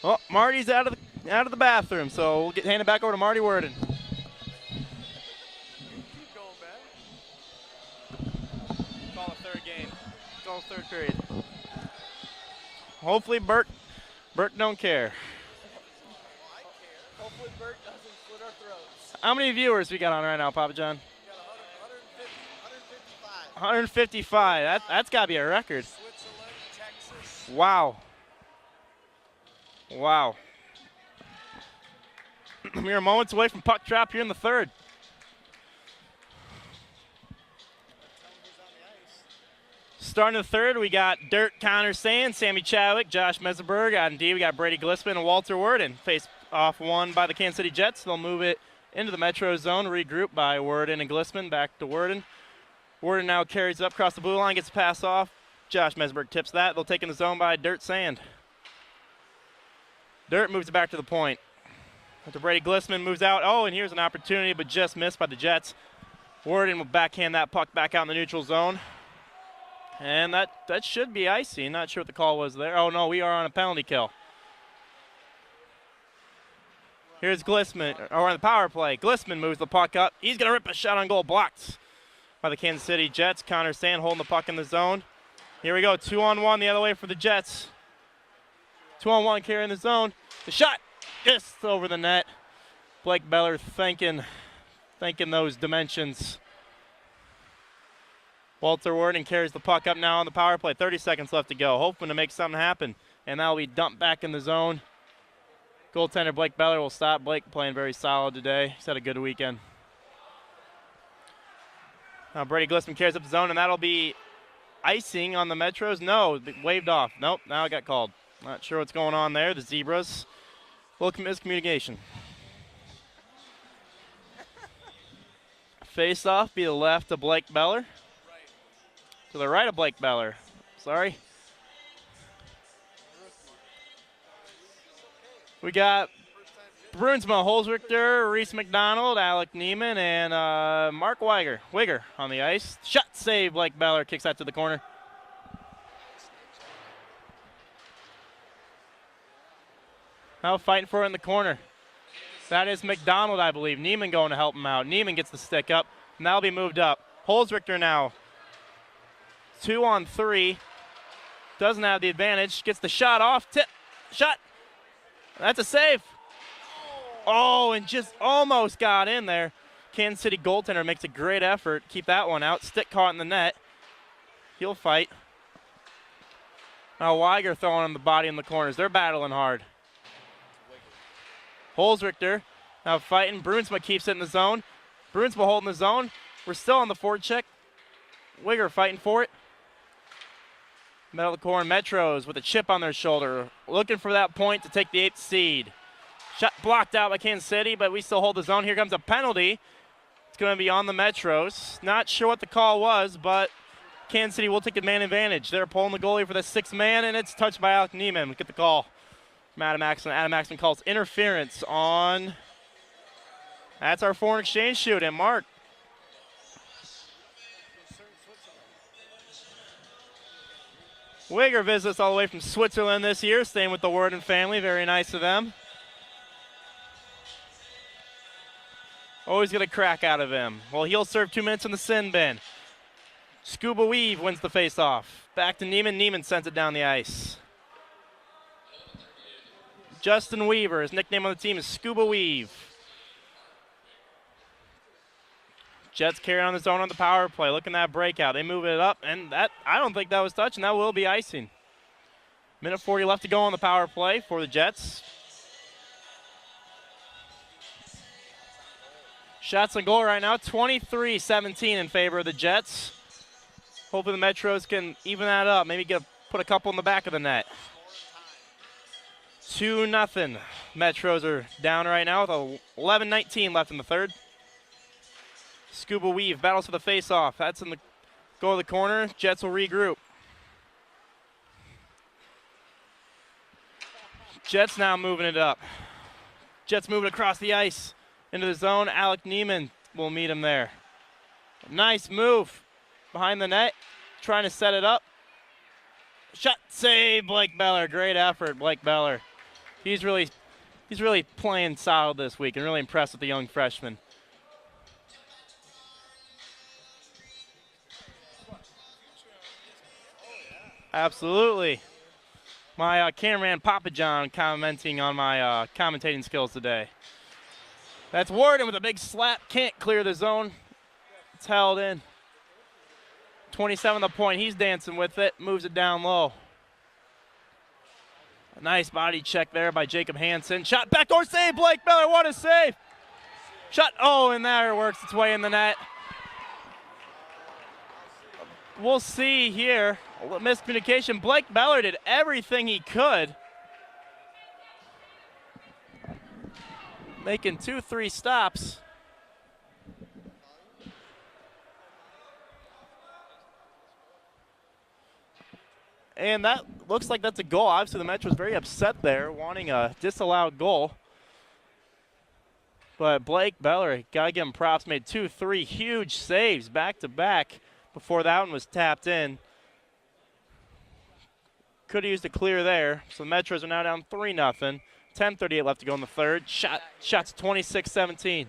Well, Marty's out of the bathroom, so we'll hand it back over to Marty Worden. Keep going, Ben. Call the third game. Call the third period. Hopefully Bert don't care. I care. Hopefully Bert doesn't slit our throats. How many viewers we got on right now, Papa John? We got 155. 155. That's got to be a record. Switzerland, Texas. Wow. Wow. We're moments away from puck drop here in the third. Starting the third, we got Dirt, Connor Sand, Sammy Chadwick, Josh Mesenberg. Out in D, we got Brady Glissman and Walter Worden. Face off one by the Kansas City Jets. They'll move it into the Metro zone, regrouped by Worden and Glissman. Back to Worden. Worden now carries up across the blue line, gets a pass off. Josh Mesenberg tips that. They'll take in the zone by Dirt, Sand. Dirt moves it back to the point. After Brady Glissman moves out. Oh, and here's an opportunity, but just missed by the Jets. Worden will backhand that puck back out in the neutral zone. And that should be icy. Not sure what the call was there. Oh, no, we are on a penalty kill. Here's Glissman, or on the power play. Glissman moves the puck up. He's going to rip a shot on goal, blocked by the Kansas City Jets. Connor Sand holding the puck in the zone. Here we go, 2-on-1 the other way for the Jets. 2-on-1 carrying the zone. The shot just over the net. Blake Beller thanking those dimensions. Walter Worden carries the puck up now on the power play. 30 seconds left to go. Hoping to make something happen. And that'll be dumped back in the zone. Goaltender Blake Beller will stop. Blake playing very solid today. He's had a good weekend. Now Brady Glissman carries up the zone, and that'll be icing on the Metros. No, waved off. Nope, now it got called. Not sure what's going on there. The Zebras. A little miscommunication. Face off, be the left of Blake Beller. To the right of Blake Beller. Sorry. We got Brunsma, Holzrichter, Reese McDonald, Alec Neiman, and Mark Wigger on the ice. Shot save, Blake Beller kicks that to the corner. Now fighting for it in the corner. That is McDonald, I believe. Neiman going to help him out. Neiman gets the stick up, and that'll be moved up. Holzrichter now. 2-on-3. Doesn't have the advantage. Gets the shot off. Tip. Shot. That's a save. Oh, and just almost got in there. Kansas City goaltender makes a great effort. Keep that one out. Stick caught in the net. He'll fight. Now Weiger throwing on the body in the corners. They're battling hard. Holzrichter now fighting. Brunsma keeps it in the zone. Brunsma holding the zone. We're still on the forward check. Wigger fighting for it. Middle of the corner, Metros with a chip on their shoulder. Looking for that point to take the 8th seed. Shot blocked out by Kansas City, but we still hold the zone. Here comes a penalty. It's going to be on the Metros. Not sure what the call was, but Kansas City will take the man advantage. They're pulling the goalie for the 6th man, and it's touched by Alec Neiman. We get the call from Adam Axman. Adam Axman calls interference on. That's our foreign exchange shoot, and Mark. Wigger visits all the way from Switzerland this year, staying with the Worden family. Very nice of them. Always get a crack out of him. Well, he'll serve 2 minutes in the sin bin. Scuba Weave wins the faceoff. Back to Neiman. Neiman sends it down the ice. Justin Weaver, his nickname on the team is Scuba Weave. Jets carry on the zone on the power play. Looking at that breakout. They move it up, and that I don't think that was touched, and that will be icing. Minute 40 left to go on the power play for the Jets. Shots on goal right now, 23-17 in favor of the Jets. Hopefully the Metros can even that up, maybe put a couple in the back of the net. 2-0. Metros are down right now with 11:19 left in the third. Scuba Weave battles for the face-off. That's in the goal of the corner. Jets will regroup. Jets now moving it up. Jets moving across the ice into the zone. Alec Neiman will meet him there. Nice move behind the net, trying to set it up. Shot, save, Blake Beller. Great effort, Blake Beller. He's really playing solid this week and really impressed with the young freshman. Absolutely. My cameraman Papa John commenting on my commentating skills today. That's Warden with a big slap. Can't clear the zone. It's held in. 27 the point. He's dancing with it. Moves it down low. A nice body check there by Jacob Hansen. Shot, backdoor save, Blake Beller. What a save. Shot, oh, and there it works its way in the net. We'll see here. A little miscommunication. Blake Beller did everything he could. Making 2-3 stops. And that looks like that's a goal. Obviously, the Metro's very upset there, wanting a disallowed goal. But Blake Beller, got to give him props, made 2-3 huge saves back-to-back before that one was tapped in. Could have used a clear there. So the Metros are now down 3-0. 10:38 left to go in the third. Shots 26-17.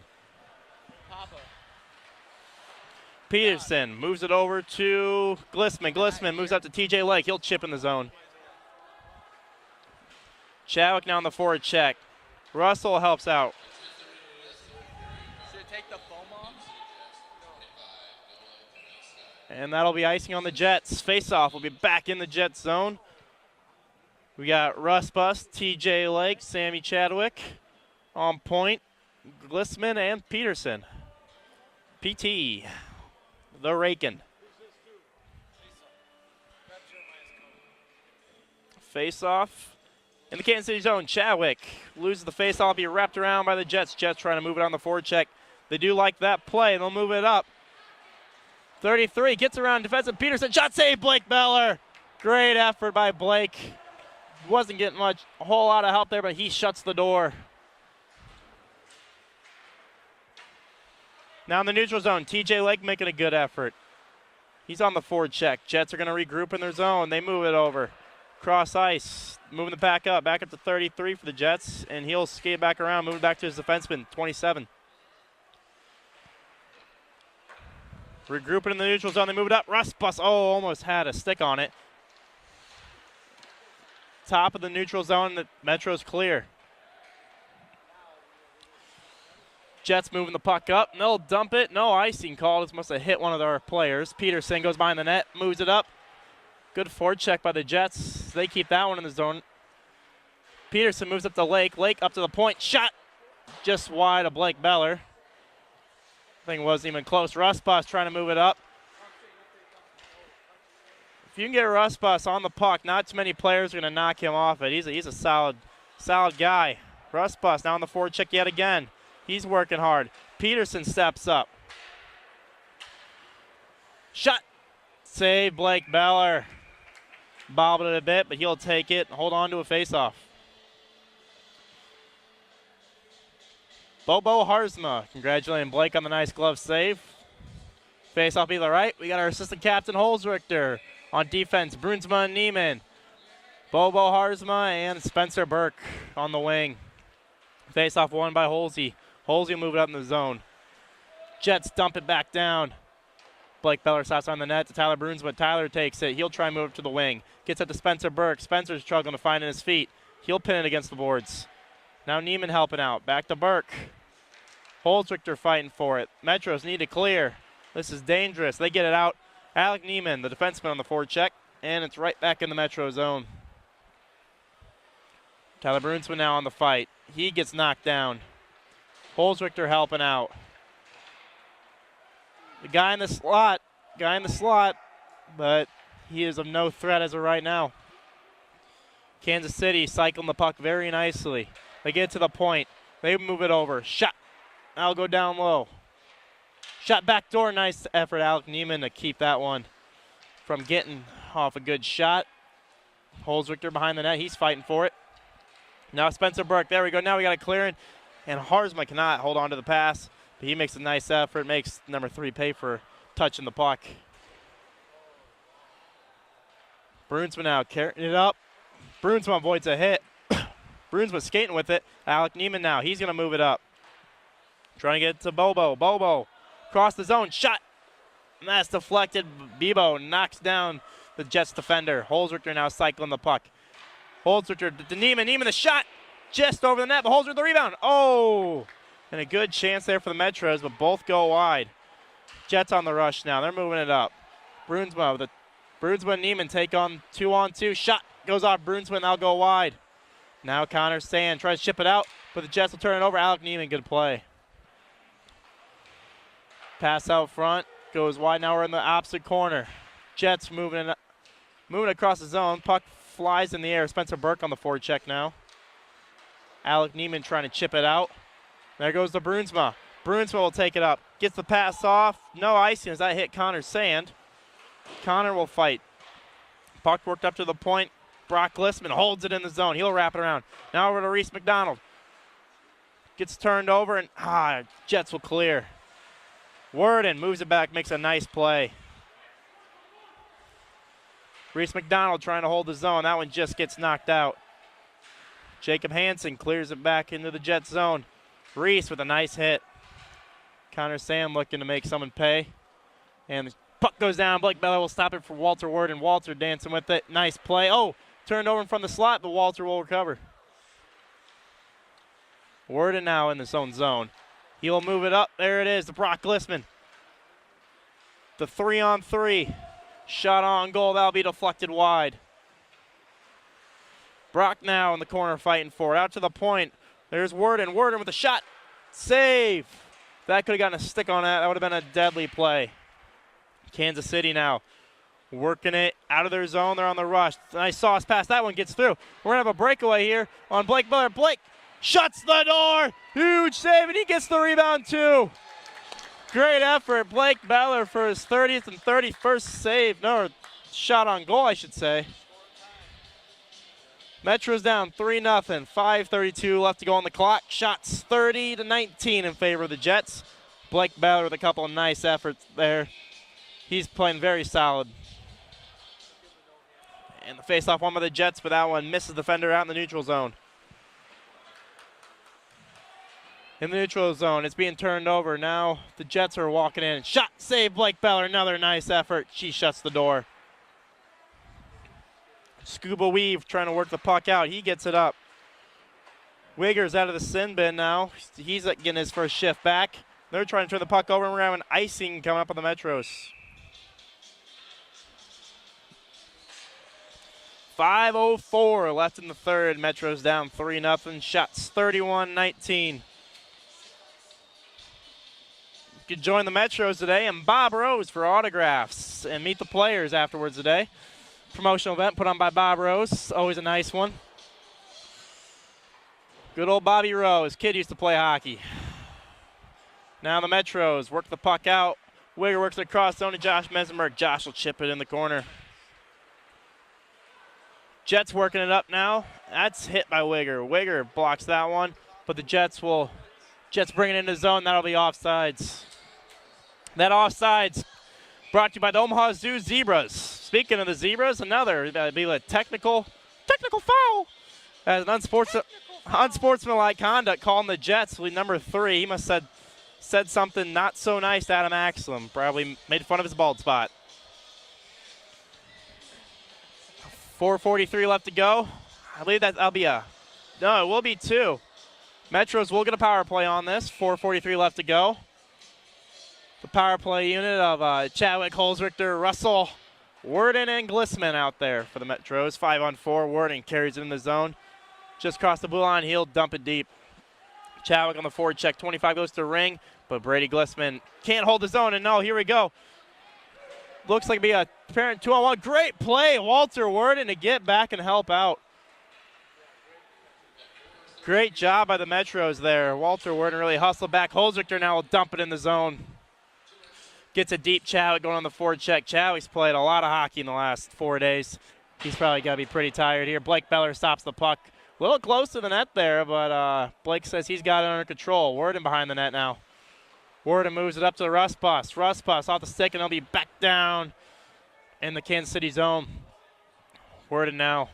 Peterson moves it over to Glissman. Glissman moves out to TJ Lake. He'll chip in the zone. Chadwick now on the forward check. Russell helps out. Should it take the foam off? And that'll be icing on the Jets. Face-off will be back in the Jets zone. We got Russ Bus, TJ Lake, Sammy Chadwick on point. Glissman and Peterson. PT. The Rakin. Face-off in the Kansas City zone. Chadwick loses the face-off. Be wrapped around by the Jets. Jets trying to move it on the forward check. They do like that play, and they'll move it up. 33 gets around defensive Peterson. Shot save, Blake Beller. Great effort by Blake. Wasn't getting a whole lot of help there, but he shuts the door. Now in the neutral zone, TJ Lake making a good effort. He's on the forward check. Jets are going to regroup in their zone. They move it over. Cross ice, moving it back up to 33 for the Jets, and he'll skate back around, moving back to his defenseman, 27. Regrouping in the neutral zone, they move it up. Russ Bus, almost had a stick on it. Top of the neutral zone, the Metro's clear. Jets moving the puck up, and they'll dump it. No icing called. This must have hit one of our players. Peterson goes behind the net, moves it up. Good forward check by the Jets. They keep that one in the zone. Peterson moves up to Lake. Lake up to the point. Shot just wide of Blake Beller. Thing wasn't even close. Rusbus trying to move it up. If you can get Rusbus on the puck, not too many players are going to knock him off it. He's a solid guy. Rusbus now on the forward check yet again. He's working hard. Peterson steps up. Shot. Save Blake Beller. Bobbled it a bit, but he'll take it and hold on to a faceoff. Bobo Harzma congratulating Blake on the nice glove save. Faceoff be the right. We got our assistant captain Holzrichter on defense. Brunsma and Neiman. Bobo Harzma and Spencer Burke on the wing. Faceoff won by Holsey. Holsey will move it up in the zone. Jets dump it back down. Blake Beller stops on the net to Tyler Brunsma. Tyler takes it. He'll try and move it to the wing. Gets it to Spencer Burke. Spencer's struggling to find it in his feet. He'll pin it against the boards. Now Neiman helping out. Back to Burke. Holzrichter fighting for it. Metros need to clear. This is dangerous. They get it out. Alec Neiman, the defenseman on the forward check, and it's right back in the Metro zone. Tyler Brunsma now on the fight. He gets knocked down. Holzrichter helping out. The guy in the slot, but he is of no threat as of right now. Kansas City cycling the puck very nicely. They get to the point. They move it over. Shot. That'll go down low. Shot back door. Nice effort, Alec Neiman, to keep that one from getting off a good shot. Holzrichter behind the net. He's fighting for it. Now Spencer Burke. There we go. Now we got a clearing. And Harzma cannot hold on to the pass. But he makes a nice effort. Makes number 3 pay for touching the puck. Brunsma now carrying it up. Brunsma avoids a hit. Brunsma skating with it. Alec Neiman now. He's going to move it up. Trying to get it to Bobo. Bobo across the zone. Shot. And that's deflected. Bebo knocks down the Jets defender. Holzrichter now cycling the puck. Holzrichter to Neiman. Neiman the shot. Just over the net. But Holzrichter the rebound. Oh! And a good chance there for the Metros, but both go wide. Jets on the rush now. They're moving it up. Brunsma and Neiman take on 2-on-2. Shot goes off Brunsma, and they'll go wide. Now Connor Sand tries to chip it out, but the Jets will turn it over. Alec Neiman, good play. Pass out front, goes wide. Now we're in the opposite corner. Jets moving across the zone. Puck flies in the air. Spencer Burke on the forecheck now. Alec Neiman trying to chip it out. There goes the Brunsma. Brunsma will take it up. Gets the pass off. No icing as that hit Connor Sand. Connor will fight. Puck worked up to the point. Brock Glissman holds it in the zone. He'll wrap it around. Now over to Reese McDonald. Gets turned over and Jets will clear. Worden moves it back, makes a nice play. Reese McDonald trying to hold the zone. That one just gets knocked out. Jacob Hansen clears it back into the Jet zone. Reese with a nice hit. Connor Sam looking to make someone pay. And the puck goes down. Blake Beller will stop it for Walter Worden. Walter dancing with it. Nice play. Oh, turned over in front of the slot, but Walter will recover. Worden now in his own zone. He'll move it up. There it is, to Brock Glissman. The 3-on-3. Shot on goal. That'll be deflected wide. Brock now in the corner fighting for it. Out to the point. There's Worden. Worden with a shot. Save. That could have gotten a stick on that. That would have been a deadly play. Kansas City now working it out of their zone. They're on the rush. Nice sauce pass. That one gets through. We're going to have a breakaway here on Blake Beller. Blake shuts the door. Huge save, and he gets the rebound too. Great effort. Blake Beller for his 30th and 31st save. No, shot on goal, I should say. Metro's down 3-0, 5:32 left to go on the clock. Shots 30-19 in favor of the Jets. Blake Beller with a couple of nice efforts there. He's playing very solid. And the face-off one by the Jets, but that one misses the defender out in the neutral zone. In the neutral zone, it's being turned over. Now the Jets are walking in. Shot, save, Blake Beller. Another nice effort. She shuts the door. Scuba Weave trying to work the puck out. He gets it up. Wigger's out of the sin bin now. He's getting his first shift back. They're trying to turn the puck over, and we're having icing coming up on the Metros. 5:04 left in the third. Metros down 3-0. Shots 31-19. You can join the Metros today and Bob Rose for autographs and meet the players afterwards today. Promotional event put on by Bob Rose. Always a nice one. Good old Bobby Rose. Kid used to play hockey. Now the Metros work the puck out. Wigger works it across zone to Josh Mesenberg. Josh will chip it in the corner. Jets working it up now. That's hit by Wigger. Wigger blocks that one, but the Jets bring it into the zone. That'll be offsides. That offsides brought to you by the Omaha Zoo Zebras. Speaking of the Zebras, another that'd be a technical foul. As an unsportsmanlike conduct calling the Jets lead number 3. He must have said something not so nice to Adam Axelum. Probably made fun of his bald spot. 4:43 left to go. I believe that'll be it will be 2. Metros will get a power play on this. 4:43 left to go. The power play unit of Chadwick, Holzrichter, Russell, Worden, and Glissman out there for the Metros. 5-on-4. Worden carries it in the zone. Just cross the blue line. He'll dump it deep. Chadwick on the forward check. 25 goes to ring, but Brady Glissman can't hold his own. And no, here we go. Looks like it'll be a apparent 2-on-1. Great play, Walter Worden, to get back and help out. Great job by the Metros there. Walter Worden really hustled back. Holzrichter now will dump it in the zone. Gets a deep Chadwick going on the forward check. Chadwick's played a lot of hockey in the last 4 days. He's probably got to be pretty tired here. Blake Beller stops the puck. A little close to the net there, but Blake says he's got it under control. Worden behind the net now. Worden moves it up to the Rust Bus. Rust Bus off the stick, and he'll be back down in the Kansas City zone. Worden now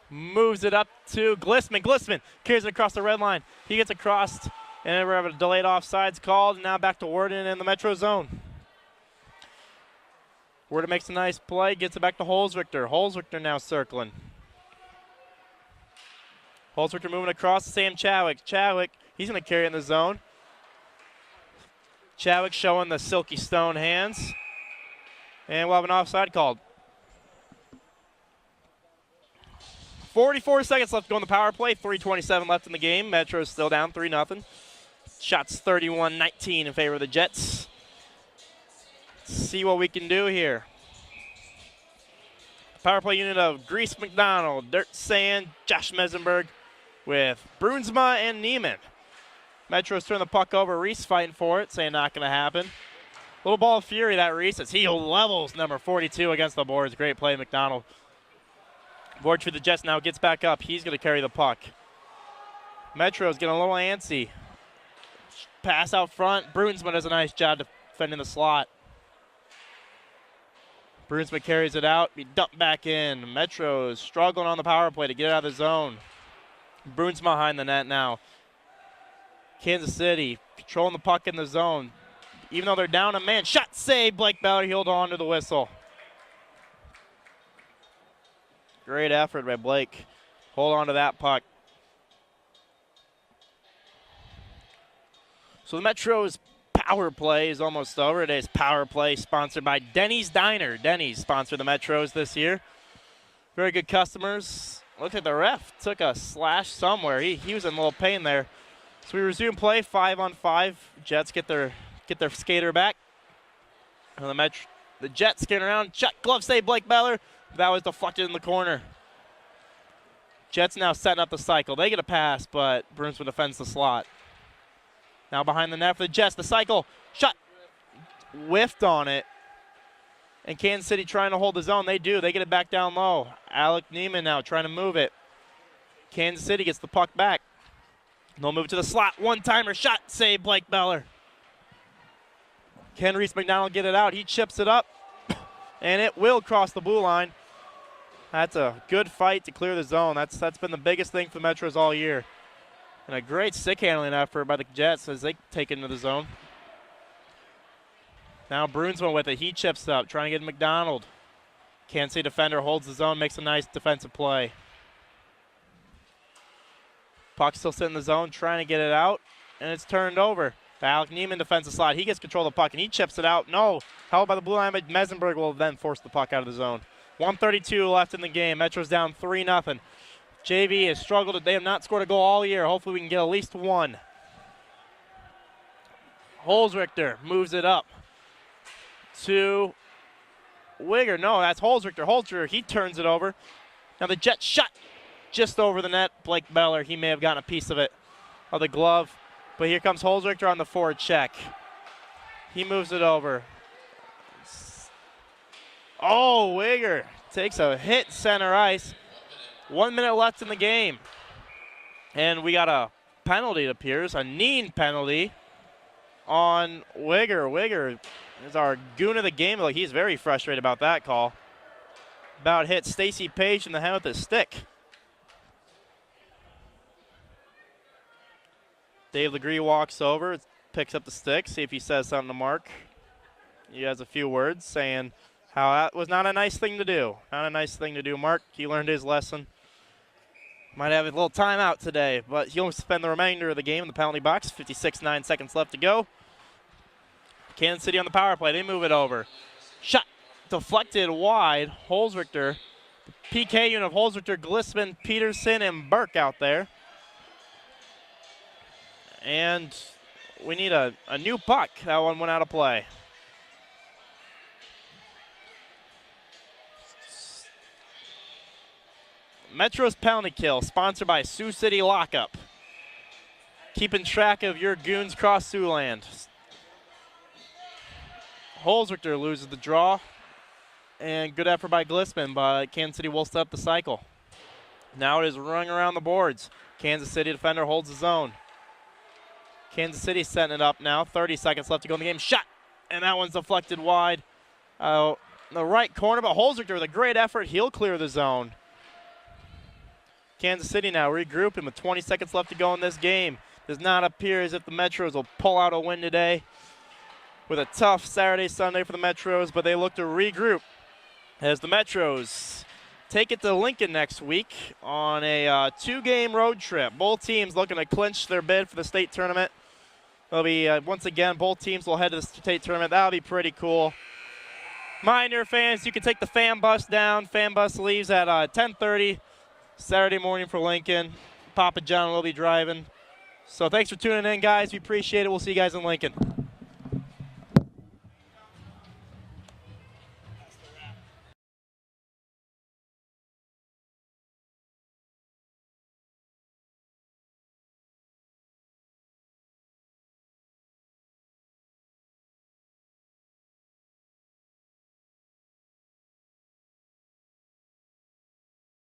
moves it up to Glissman. Glissman carries it across the red line. He gets across, and we have a delayed offsides called. And now back to Worden in the Metro zone. Worden makes a nice play, gets it back to Holzrichter. Holzrichter now circling. Holzrichter moving across to Sam Chadwick. Chadwick, he's going to carry it in the zone. Chadwick showing the silky stone hands. And we'll have an offside called. 44 seconds left to go in the power play. 3:27 left in the game. Metro's still down 3-0. Shots 31-19 in favor of the Jets. Let's see what we can do here. Power play unit of Grease McDonald, Dirt Sand, Josh Mesenberg with Brunsma and Neiman. Metros turn the puck over. Reese fighting for it, saying not going to happen. Little ball of fury that Reese as he levels number 42 against the boards. Great play, McDonald. Vorch for the Jets now gets back up. He's going to carry the puck. Metro's getting a little antsy. Pass out front. Brunsma does a nice job defending the slot. Brunsma carries it out. Be dumped back in. Metro's struggling on the power play to get out of the zone. Brunsma behind the net now. Kansas City controlling the puck in the zone. Even though they're down a man. Shot save. Blake Beller heeled on to the whistle. Great effort by Blake. Hold on to that puck. So the Metro's power play is almost over. Today's power play sponsored by Denny's Diner. Denny's sponsored the Metros this year. Very good customers. Looks like the ref took a slash somewhere. He was in a little pain there. So we resume play 5-on-5. Jets get their skater back. And the Jets skating around. Shot glove save Blake Beller. That was deflected in the corner. Jets now setting up the cycle. They get a pass, but Brunsma defends the slot. Now behind the net for the Jets. The cycle. Shot. Whiffed on it. And Kansas City trying to hold the zone. They do. They get it back down low. Alec Neiman now trying to move it. Kansas City gets the puck back. They'll move it to the slot. One-timer shot. Save Blake Beller. Can Reese McDonald get it out? He chips it up. And it will cross the blue line. That's a good fight to clear the zone. That's been the biggest thing for the Metros all year. And a great stick handling effort by the Jets as they take it into the zone. Now Brunsma with it. He chips up, trying to get McDonald. Kansas City defender holds the zone, makes a nice defensive play. Puck still sitting in the zone, trying to get it out, and it's turned over. Alec Neiman defensive slide. He gets control of the puck, and he chips it out. No, held by the blue line, but Mesenberg will then force the puck out of the zone. 1:32 left in the game. Metro's down 3-0. JV has struggled. They have not scored a goal all year. Hopefully we can get at least one. Holzrichter moves it up to Wigger. No, that's Holzrichter. Holzrichter, he turns it over. Now the Jets shot just over the net. Blake Beller, he may have gotten a piece of it, of the glove. But here comes Holzrichter on the forward check. He moves it over. Oh, Wigger takes a hit center ice. 1 minute left in the game. And we got a penalty, it appears, a knee penalty on Wigger. Wigger is our goon of the game. Like, he's very frustrated about that call. About hit Stacy Page in the head with his stick. Dave Legree walks over, picks up the stick, see if he says something to Mark. He has a few words saying how that was not a nice thing to do. Not a nice thing to do, Mark. He learned his lesson. Might have a little timeout today, but he'll spend the remainder of the game in the penalty box. 9 seconds left to go. Kansas City on the power play. They move it over. Shot deflected wide. Holzrichter. The PK unit of Holzrichter, Glissman, Peterson, and Burke out there. And we need a new puck. That one went out of play. Metro's Penalty Kill, sponsored by Sioux City Lockup. Keeping track of your goons across Siouxland. Holzrichter loses the draw. And good effort by Glissman, but Kansas City will set up the cycle. Now it is running around the boards. Kansas City defender holds the zone. Kansas City setting it up now. 30 seconds left to go in the game. Shot! And that one's deflected wide. The right corner, but Holzrichter with a great effort. He'll clear the zone. Kansas City now regrouping with 20 seconds left to go in this game. Does not appear as if the Metros will pull out a win today. With a tough Saturday, Sunday for the Metros, but they look to regroup as the Metros take it to Lincoln next week on a 2-game road trip. Both teams looking to clinch their bid for the state tournament. It'll be, once again, both teams will head to the state tournament. That'll be pretty cool. Mind your fans, you can take the fan bus down. Fan bus leaves at 10:30 Saturday morning for Lincoln. Papa John will be driving. So thanks for tuning in, guys. We appreciate it. We'll see you guys in Lincoln.